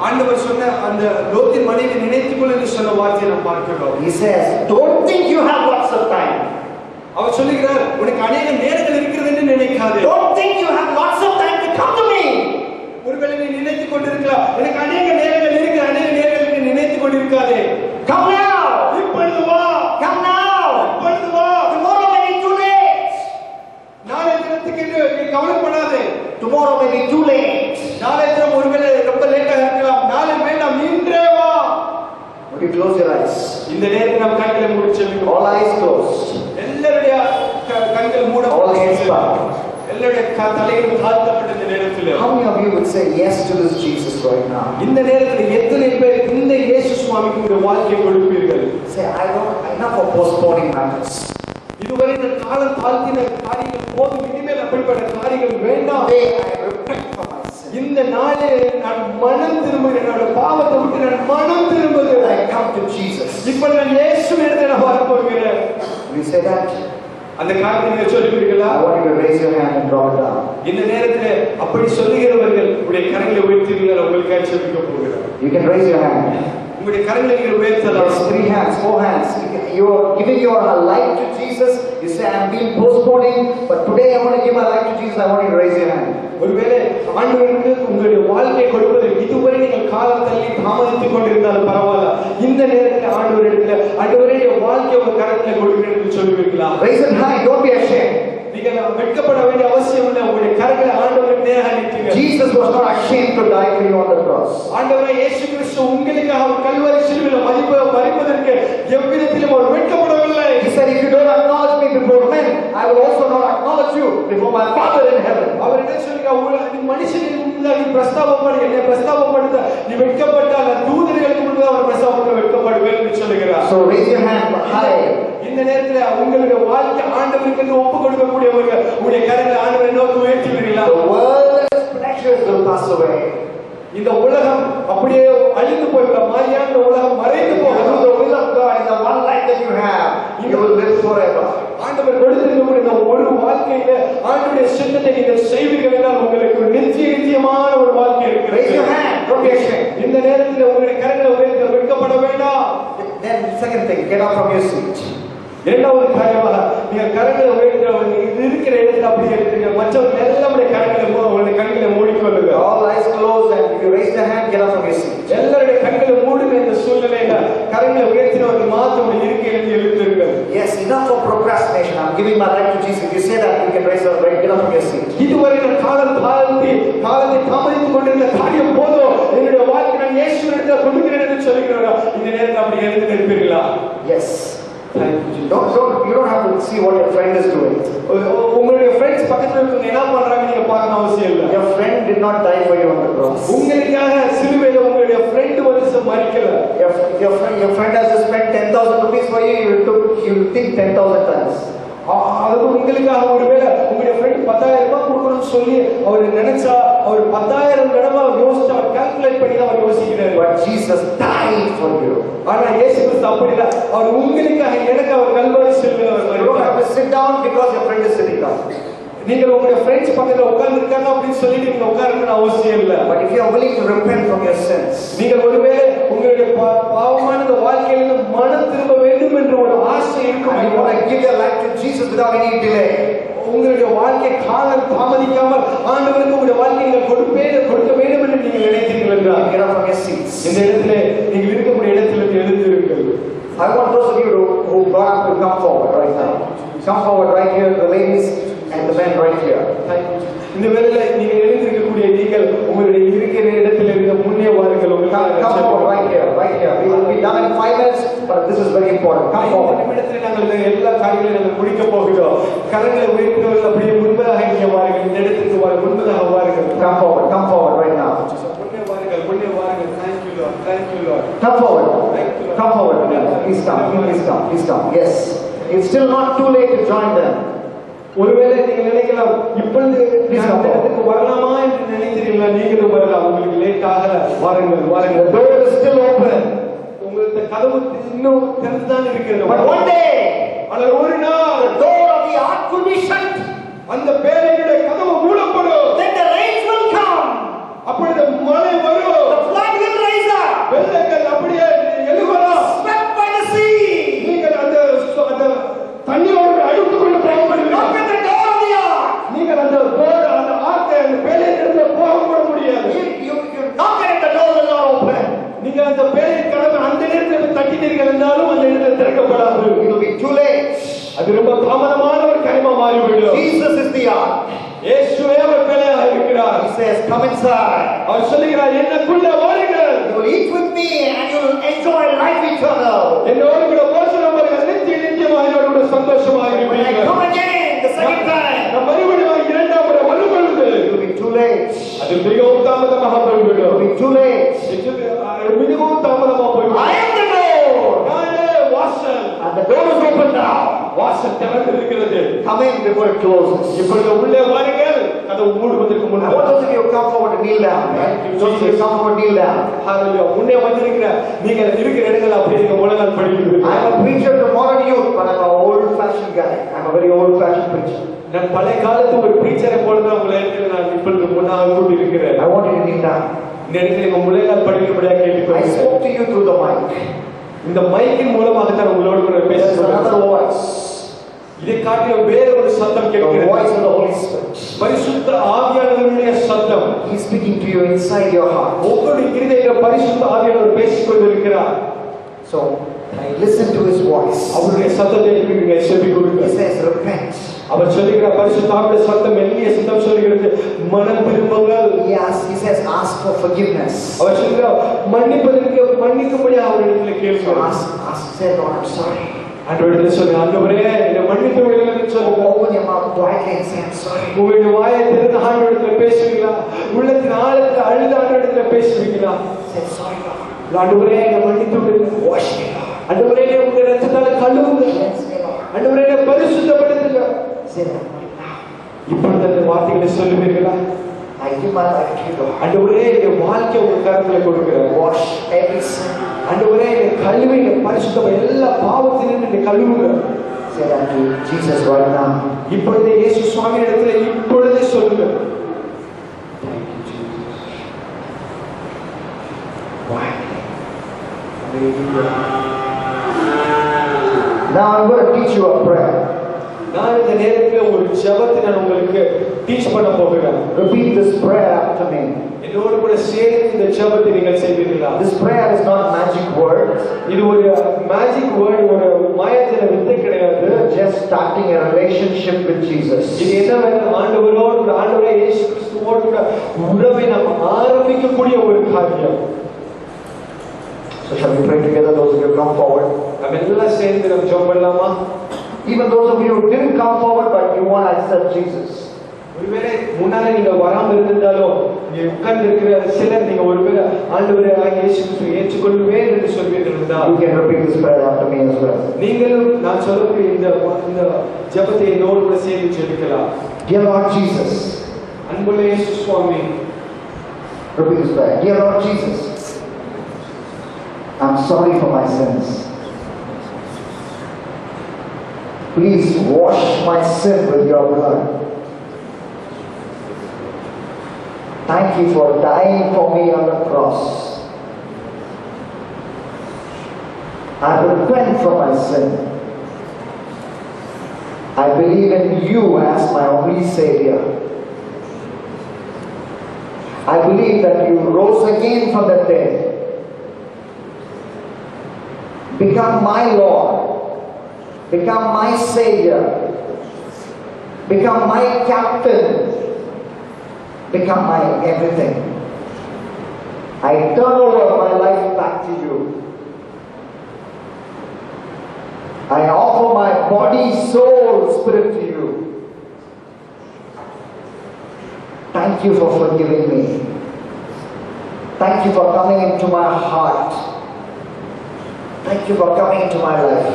ஆண்டவர் சொன்ன அந்த லோத்தின் மனைவி நினைத்துக்கொள் என்று சொன்ன வார்த்தையை நாம் பார்க்கிறோம். He says, don't think you have lots of time. அவர் சொல்லுகிறார், உனக்கு அநேக நேரங்கள் இருக்கிறது என்று நினைக்காதே. Don't think you have lots of time to come to me. ஒருவேளை நீ நினைத்துக் கொண்டிருக்கலாம், எனக்கு அநேக நேரங்கள் இருக்கு, அநேக நேரங்கள் நீ நினைத்துக் கொண்டிருக்காதே. Come now. இப்பொழுது வா. Come now. இப்பொழுது வா. Tomorrow may be too late. நாளை தினத்துக்கு நீ கவலைப்படாதே. Tomorrow may be too late. நாளை தினம் ஒருவேளை ரொம்ப லேட்டாக இருக்கலாம். நாளை வேண்டாம், இன்றே வா. Would you close your eyes? இந்த நேரத்தில் நாம் கண்களை மூடி செல்லுவோம். All eyes closed. எல்லாருடைய கண்கள் மூட. All heads bowed. எல்லாருடைய தலைகள் தாழ்த்தப்பட்ட இந்த நேரத்தில் How many of you would say yes to this Jesus right now? இந்த நேரத்தில் எத்தனை பேர் இந்த இயேசு சுவாமிக்கு ஒரு வாழ்க்கையை கொடுப்பீர்கள்? Say, I don't enough of postponing matters. இதுவரை நான் காலம் தாழ்த்தின காரியங்கள் போதும், இனிமேல் அப்படிப்பட்ட காரியங்கள் வேண்டாம். Today I repent for my sin. இந்த நாளில் நான் மனம் திரும்புகிறேன், என்னோட பாவத்தை விட்டு நான் மனம் திரும்புகிறேன். I come to Jesus. இப்ப நான் இயேசுவினிடத்தில் நான் வரப்போகிறேன். Will you say that? அந்த காரியத்தை நீங்க சொல்லுவீர்களா? I want you to raise your hand and drop it down. இந்த நேரத்தில் அப்படி சொல்லுகிறவர்கள் உங்களுடைய கரங்களை உயர்த்துவீர்கள், உங்களுக்காக ஜெபிக்க போகிறேன். You can raise your hand. உங்களுடைய கரங்களை நீங்கள் உயர்த்தலாம். Yes, 3 hands, 4 hands. You are giving your life to Jesus. You say, I'm being postponing, but today I want to give my life to Jesus. I want you to raise your hand. ஒருவேளை ஆண்டவருக்கு உங்களுடைய வாழ்க்கையை கொடுப்பது இதுவரை நீங்கள் காலம் தள்ளி தாமதித்துக் கொண்டிருந்தாலும் பரவாயில்ல, இந்த நேரத்தில் ஆண்டவரிடத்தில் ஆண்டவருடைய வாழ்க்கையை உங்க கரத்தில் கொடுக்கிறேன் என்று சொல்லுவீர்களா? Raise it high. Don't be ashamed. நீங்கள் வெட்கப்பட வேண்டிய அவசியம் இல்லை. உங்களுடைய கரங்களை ஆண்டவருக்கு நேராக நீட்டுங்க. Jesus was not ashamed to die for you on the cross. ஆண்டவரே இயேசு கிறிஸ்து உங்களுக்காக அவர் கல்வாரி சிலுவையில் மரிப்பதற்கு எவ்விதத்திலும் அவர் வெட்கப்படவில்லை. He said, if you don't acknowledge me before men, I will also not acknowledge you before my Father in heaven. அவர் என்ன சொல்லுகிறார்? நீ மனுஷனுக்கு முன்பாக நீ பிரஸ்தாபப்படு, என்னை பிரஸ்தாபப்படுத்த நீ வெட்கப்பட்டால் தூதர்களுக்கு முன்பாக அவர் பிரஸ்தாபப்பட வெட்கப்படுவேன் என்று சொல்லுகிறார். So raise your hand high. இந்த நேரத்தில் உங்களுடைய வாழ்க்கை ஆண்டவருக்கு என்று ஒப்புக் கொடுக்கக்கூடியவர்கள் உங்களுடைய கரங்களை ஆண்டவரை நோக்கி உயர்த்துவீர்களா? The world's pleasures will pass away. இந்த உலகம் அப்படியே அழிந்து போய்விடும். மாறியான இந்த உலகம் மறைந்து போகும். The will of God in the one life that you have, you will live forever. ஆண்டவர் கொடுத்திருக்கக்கூடிய இந்த ஒரு வாழ்க்கையில ஆண்டவருடைய சித்தத்தை நீங்கள் செய்வீர்கள் என்றால் உங்களுக்கு நித்தியமான ஒரு வாழ்க்கை இருக்கிறது. Raise your hand. Don't be ashamed. இந்த நேரத்தில் உங்களுடைய கரங்களை உயர்த்த வெட்கப்பட வேண்டாம். Then second thing, get up from your seat. இரண்டாவது காரியமாக நீங்க கரங்களை உயர்த்த இருக்கிற இடத்துல அப்படி எடுத்துங்க. மற்றவர்கள் எல்லாருடைய கரங்களை உங்களுடைய கண்களை மூடிக்கொள்ளுங்க. All eyes closed, and if you raise the hand, get up from your seat. எல்லாருடைய கண்களை மூடுங்க. இந்த சூழ்நிலையில கரங்களை உயர்த்தினவர்கள் மாத்திரம் இருக்கையில் எழுந்திருங்கள். Yes, enough of procrastination. I'm giving my life to Jesus. If you say that, you can raise your right, get up from your seat. இதுவரை நான் காலத்தை தாமதித்துக் கொண்டிருந்த காரியம் போதும், என்னுடைய வாழ்க்கை நான் இயேசுவினிடத்தில் கொடுக்கிறேன் என்று சொல்லுகிறேன். இந்த நேரத்தில் அப்படி எழுந்து நிற்பீர்களா? Yes. You don't have to see what your friend is doing. உங்களுடைய ஃப்ரெண்ட்ஸ் பக்கத்துல இருக்கவங்க என்ன பண்றாங்க நீங்க பார்க்கணும் அவசியம் இல்லை. Your friend did not die for you on the cross. உங்களுக்காக சிலுவையில உங்களுடைய ஃப்ரெண்ட் வந்து மரிக்கல. Your friend has to spend 10,000 rupees for you. You will think 10,000 times. அது உங்களுக்காக ஒருவேளை உங்களுடைய ஃப்ரெண்ட் 10,000 ரூபாய் கொடுக்கணும்னு சொல்லி அவர் நினைச்சா அவர் 10,000 தடவை யோசிச்சு அவர் கால்குலேட் பண்ணி தான் அவர் யோசிக்கிறார். But Jesus died for you. ஆனா இயேசு கிறிஸ்து அப்படி இல்ல. அவர் உங்களுக்காக எனக்கு அவர் கல்வாரி சிலுவையில் அவர் மரித்தார். You don't have to sit down because your friend is sitting down. நீங்கள் உங்களுடைய ஃப்ரெண்ட்ஸ் பக்கத்துல உட்கார்ந்து இருக்காங்க அப்படின்னு சொல்லி நீங்க உட்கார்ந்து அவசியம் இல்லை. But if you are willing to repent from your sins, நீங்கள் ஒருவேளை உங்களுடைய பாவமான இந்த வாழ்க்கையிலிருந்து மனம் திரும்ப வேண்டும் என்ற ஒரு ஆசை இருக்கும். and you want to give your life to Jesus without any delay, உங்களுடைய வாழ்க்கை காலம் தாமதிக்காமல் ஆண்டவருக்கு உங்களுடைய வாழ்க்கையை கொடுக்க வேண்டும் என்று நீங்கள் நினைத்தீர்கள் என்றால் get up from your seats. இந்த இடத்திலே நீங்கள் இருக்கக்கூடிய இடத்திலிருந்து எழுந்திருங்கள். I want those of you who got up to come forward right now. Come forward right here, the ladies and the men right here. இந்த வேளையில நீங்கள் எழுந்திருக்கக்கூடிய நீங்கள் உங்களுடைய இருக்கிற இடத்திலிருந்து முன்னே வாருங்கள். Come forward right here, right here. We will be done in 5 minutes, but this is very important. Come forward. நிமிடத்தில் நாங்கள் எல்லா காரியங்களையும் நாங்கள் முடிக்க போகிறோம். கரங்களை உயர்த்துவர்கள் அப்படியே முன்பதாக இங்கே வாருங்கள். இந்த இடத்துக்கு முன்பதாக வாருங்கள். Come forward right now. முன்னே வாருங்கள், முன்னே வாருங்கள். Thank you Lord, thank you Lord. Come forward. Come forward. Please come. Please come. Please come. Yes. It's still not too late to join them. ஒருவேளை நீங்கள் நினைக்கலாம் இப்பொழுது இடத்துக்கு வரலாமா என்று நினைக்கிறீங்களா? நீங்களும் வரலாம். உங்களுக்கு லேட் ஆகல. வாருங்கள், வாருங்கள். The door is still open. உங்களுக்கு கதவு இன்னும் திறந்துதான் இருக்கிறது. But one day, ஆனால் ஒரு நாள் the door of the ark will be shut. அந்த பேழையுடைய கதவு மூடப்படும். Then the rains will come. அப்பொழுது மழை வரும். The flood will rise up. வெள்ளங்கள் அப்படியே எழுவலாம். Swept by the sea. நீங்கள் அந்த தண்ணியோடு அடித்துக் கொண்டு போக முடியும். Knock at the door of the ark. நீங்கள் அந்த பேரின் கதவை அந்த நேரத்தில் தட்டினீர்கள் என்றாலும் அந்த இடத்தில் திறக்கப்படாது. It will be too late. அது ரொம்ப தாமதமான ஒரு காரியமா மாறிவிடும். Jesus is the ark. இயேசுவே அவர் பேராக இருக்கிறார். He says, come inside. அவர் சொல்லுகிறார், என்னக்குள்ள வாருங்கள். You will eat with me and you will enjoy life eternal. என்னோடு கூட போஜனம் பண்ணுங்கள், நித்தியமாக என்னோடு கூட சந்தோஷமாக When I இருப்பீர்கள். come again the second time, நான் மறுபடியும் இரண்டாம் முறை வரும்பொழுது it will be too late. அது மிகவும் தாமதமாக It will போய்விடும். be too late. மிகவும் தாமதமாக போய்விடும். I am the door. நானே வாசல். And the door is open now. வாசல் திறந்திருக்கிறது. Come in before it closes. இப்பொழுது உள்ளே வாருங்கள், கதவு மூடுவதற்கு I முன்னால். want those of you who come forward to kneel down. Those of you who come forward, kneel down. ஹalleluya. முன்னே வந்திருக்கிற நீங்கள் இருக்கிற இடங்கள் அப்படியே நீங்க முழங்கால் படிக்கிறது. I am a preacher to modern youth, but I am an old-fashioned guy. I am a very old-fashioned preacher. நான் பழைய காலத்து ஒரு பிரீச்சரை போல தான் உங்களை இடத்துல நான் இப்பொழுது முன்னாக கூட்டி இருக்கிறேன். I want you to kneel down. இந்த இடத்துல நீங்க முழங்கால் படிக்கிறபடியாக I கேட்டுக்கொள்கிறேன். spoke to you through the mic. இந்த மைக்கின் மூலமாக தான் உங்களோடு கூட There is பேசுகிறேன். another voice. இதை காட்டிய வேற ஒரு சத்தம் The கேட்கிறது. voice of the Holy Spirit. பரிசுத்த ஆவியானவருடைய சத்தம். He is speaking to you inside your heart. ஒவ்வொரு இருதயத்திலும் பரிசுத்த ஆவியானவர் பேசிக் கொண்டிருக்கிறார். So, listen to his voice. அவருடைய சத்தத்தை நீங்க செவி He கொடுங்க. says, repent. அவர் சொல்லுகிறார், பரிசுத்த ஆவியுடைய சத்தம் மெல்லிய சத்தம் சொல்லுகிறது, மனம் திரும்புங்கள். He says, ask for forgiveness. அவர் சொல்லுகிறார், மன்னிக்கும்படி அவரிடத்துல So கேளுங்க. ask, say, Lord, I'm sorry. ஆண்டவரிடத்துல சொல்லுங்க, ஆண்டவரே என்னை மன்னித்து விடுங்கன்னு சொல்லுங்க. Open your mouth quietly and say, I'm sorry. உங்களுடைய வாயை திறந்து ஆண்டவரிடத்துல பேசுவீங்களா? உள்ளத்தின் ஆழத்துல அழுத ஆண்டவரிடத்துல பேசுவீங்களா? Say, sorry, Lord. ஆண்டவரே என்னை மன்னித்து விடுங்க. Wash me, Lord. ஆண்டவரே உங்க ரத்தத்தால கழுவுங்க. Cleanse me, Lord. ஆண்டவரே என்னை பரிசுத்தப்படுத்துங்க. Say that right now. இப்பொழுது அந்த வார்த்தைகளை சொல்லுவீர்களா? I give my life to you, Lord. ஆண்டவரே என் வாழ்க்கை உங்க கரத்துல கொடுக்கிறேன். Wash every sin. ஆண்டவரே என்னை கழுவி என்னை பரிசுத்தம் எல்லா பாவத்திலிருந்து என்னை கழுவுங்க. Say that to Jesus right now. இப்பொழுது இயேசு சுவாமி இடத்துல இப்பொழுதே சொல்லுங்க. Why? Now I'm going to teach you a prayer. நான் இந்த நேரத்தில் ஒரு ஜெபத்தை நான் உங்களுக்கு டீச் பண்ண போகிறேன். Repeat this prayer after me. என்னோடு கூட சேர்ந்து இந்த ஜெபத்தை நீங்கள் செய்வீர்களா? This prayer is not magic words. இது ஒரு மேஜிக் வேர்ட், ஒரு மாயஜால வித்தை கிடையாது. Just starting a relationship with Jesus. இது என்னவென்றால் ஆண்டவரோடு ஆண்டவரே இயேசு கிறிஸ்துவோடு கூட உறவை நாம் ஆரம்பிக்கக்கூடிய ஒரு காரியம். So shall we pray together, those of you who come forward? நம்ம எல்லாம் சேர்ந்து நம்ம ஜெபம் பண்ணலாமா? Even those of you who didn't come forward but you want to accept Jesus. ஒருவேளை முன்னால நீங்க வராம இருந்தாலும் நீங்க உட்கார்ந்து இருக்கிற சிலர் நீங்க ஒருவேளை ஆண்டவரே இயேசு கிறிஸ்துவை ஏற்றுக்கொள்வேன் என்று சொல்வீர்கள் என்றால் You can repeat this prayer after me as well. நீங்களும் நான் சொல்லக்கூடிய இந்த ஜெபத்தை என்னோடு கூட சேர்ந்து ஜெபிக்கலாம். Dear Lord Jesus. அன்புள்ள இயேசு சுவாமி. Repeat this prayer. Dear Lord Jesus. I'm sorry for my sins. Please wash my sin with your blood. Thank you for dying for me on the cross. I repent for my sin. I believe in you as my only Savior. I believe that you rose again from the dead. Become my Lord. Become my Savior. Become my captain. Become my everything. I turn over my life back to you. I offer my body, soul, spirit to you. Thank you for forgiving me. Thank you for coming into my heart. Thank you for coming into my life.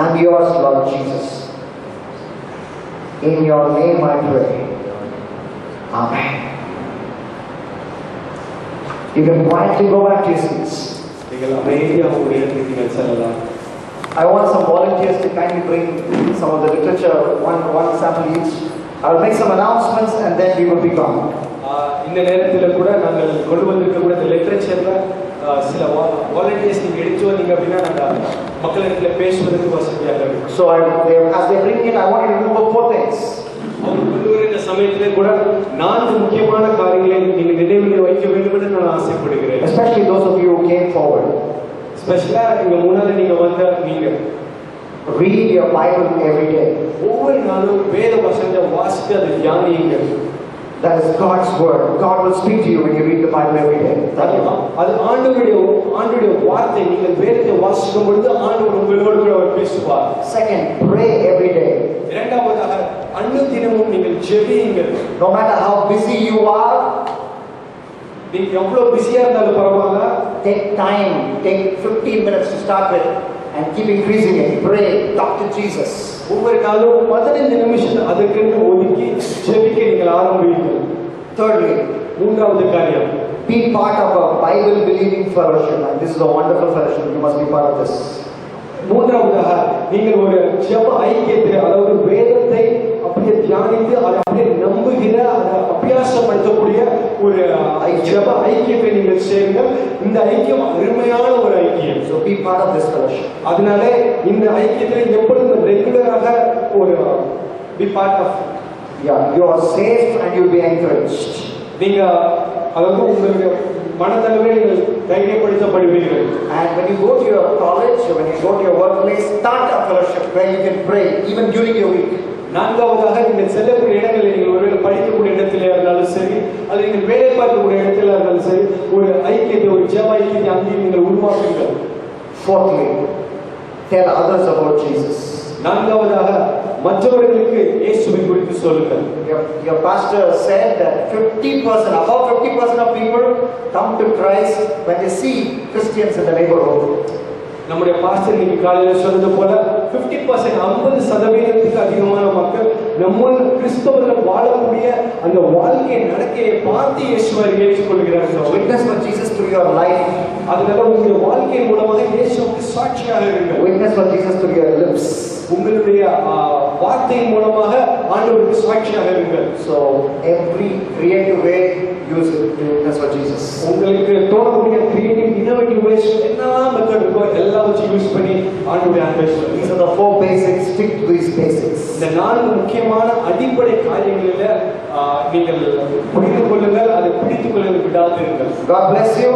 I'm yours, Lord Jesus. In your name I pray. Amen. You can quietly go back to your seats. நீங்கள் அமைதியாக ஒரு இடத்துக்கு நீங்கள் செல்லலாம். I want some volunteers to kindly bring some of the literature, one sample each. I'll make some announcements and then we will be gone. இந்த நேரத்தில் கூட நாங்கள் கொண்டு வந்திருக்க கூட இந்த லிட்ரேச்சர்ல சில வாலண்டியர்ஸ் நீங்க எடுத்து வந்தீங்க அப்படின்னா நாங்கள் மக்களிடத்துல பேசுவதற்கு வசதியாக இருக்கும். So as they bring it, I want you to remember 4 things. அவர் கொண்டு வருகிற சமயத்திலே கூட 4 முக்கியமான காரியங்களை நீங்கள் நினைவில் வைக்க வேண்டும் என்று நான் ஆசைப்படுகிறேன். Especially those of you ஸ்பெஷலா இங்க முன்னால நீங்க வந்த நீங்க read your Bible every day. ஒவ்வொரு நாளும் வேத வசனத்தை வாசித்து அதை தியானியுங்க. That is God's word. God will speak to you when you read the Bible every day. அது ஆண்டவருடைய வார்த்தை. நீங்கள் வேதத்தை வாசிக்கும் பொழுது ஆண்டவர் உங்களோடு கூட அவர் பேசுவார். Second, pray every day. இரண்டாவதாக அனுதினமும் நீங்கள் ஜெபியுங்கள். No matter how busy you are, நீங்க எவ்வளவு பிஸியா இருந்தாலும் பரவாயில்ல, take time, take 15 minutes to start with and keep increasing it. Pray, talk to Jesus. ஒவ்வொரு நாளும் 15 நிமிஷம் அதற்கென்று ஒதுக்கி ஜெபிக்க நீங்கள் ஆரம்பியுங்கள். Thirdly, மூன்றாவது காரியம், be part of a Bible believing fellowship, and this is a wonderful fellowship. You must be part of this. மூன்றாவதாக நீங்கள் ஒரு ஜெப ஐக்கியத்தில், அதாவது வேதத்தை அப்படியே தியானித்து அதை அப்படியே நம்புகிற, அதை அபியாசப்படுத்தக்கூடிய ஒரு ஜெப ஐக்கியத்தை நீங்கள் சேருங்கள். இந்த ஐக்கியம் அருமையான ஒரு ஐக்கியம். So be part of this fellowship. அதனால இந்த ஐக்கியத்தில் எப்பொழுதும் ரெகுலராக ஒரு be part of. You are safe and you'll be encouraged. நீங்க அதாவது உங்களுடைய மனதளவில் நீங்கள் தைரியப்படுத்தப்படுவீர்கள். And when you go to your college or when you go to your workplace, start a fellowship where you can pray even during your week. நான்காவதாக நீங்கள் செல்லக்கூடிய இடங்களில், நீங்கள் ஒருவேளை படிக்கக்கூடிய இடத்திலே இருந்தாலும் சரி, அது நீங்கள் வேலை பார்க்கக்கூடிய இடத்துல இருந்தாலும் சரி, ஒரு ஐக்கியத்தை, ஒரு ஜெப ஐக்கியத்தை அங்கே நீங்கள் உருவாக்குங்கள். Fourthly, tell others about Jesus. நான்காவதாக மற்றவர்களுக்கு இயேசுவை குறித்து சொல்லுங்கள். Your pastor said that 50%, about 50% of people come to Christ when they see Christians in the neighborhood. நம்முடைய பாஸ்டர் இன்னைக்கு காலையில சொன்னது போல 50%, 50% அதிகமான மக்கள் நம்ம கிறிஸ்தவர்கள் வாழக்கூடிய அந்த வாழ்க்கை நடக்கையை பார்த்து இயேசுவை ஏற்றுக்கொள்கிறார்கள். Witness for Jesus through your life. அதனால உங்களுடைய வாழ்க்கை மூலமாக இயேசுவுக்கு சாட்சியாக இருங்கள். Witness for Jesus through your lips. உங்களுடைய வார்த்தையின் மூலமாக ஆண்டவருக்கு சாட்சியாக இருங்கள். So every creative way use it to witness for Jesus. உங்களுக்கு தோணக்கூடிய கிரியேட்டிவ் இன்னோவேட்டிவ் வேஸ் என்ன மெத்தட் இருக்கோ எல்லாம் வச்சு யூஸ் பண்ணி ஆண்டவருடைய அன்பை சொல்லுங்க. These are the 4 basics. Stick to these basics. இந்த 4 முக்கியமான அடிப்படை காரியங்களில் நீங்கள் புரிந்து கொள்ளுங்கள், அதை பிடித்துக் கொள்ள விடாதீர்கள். God bless you.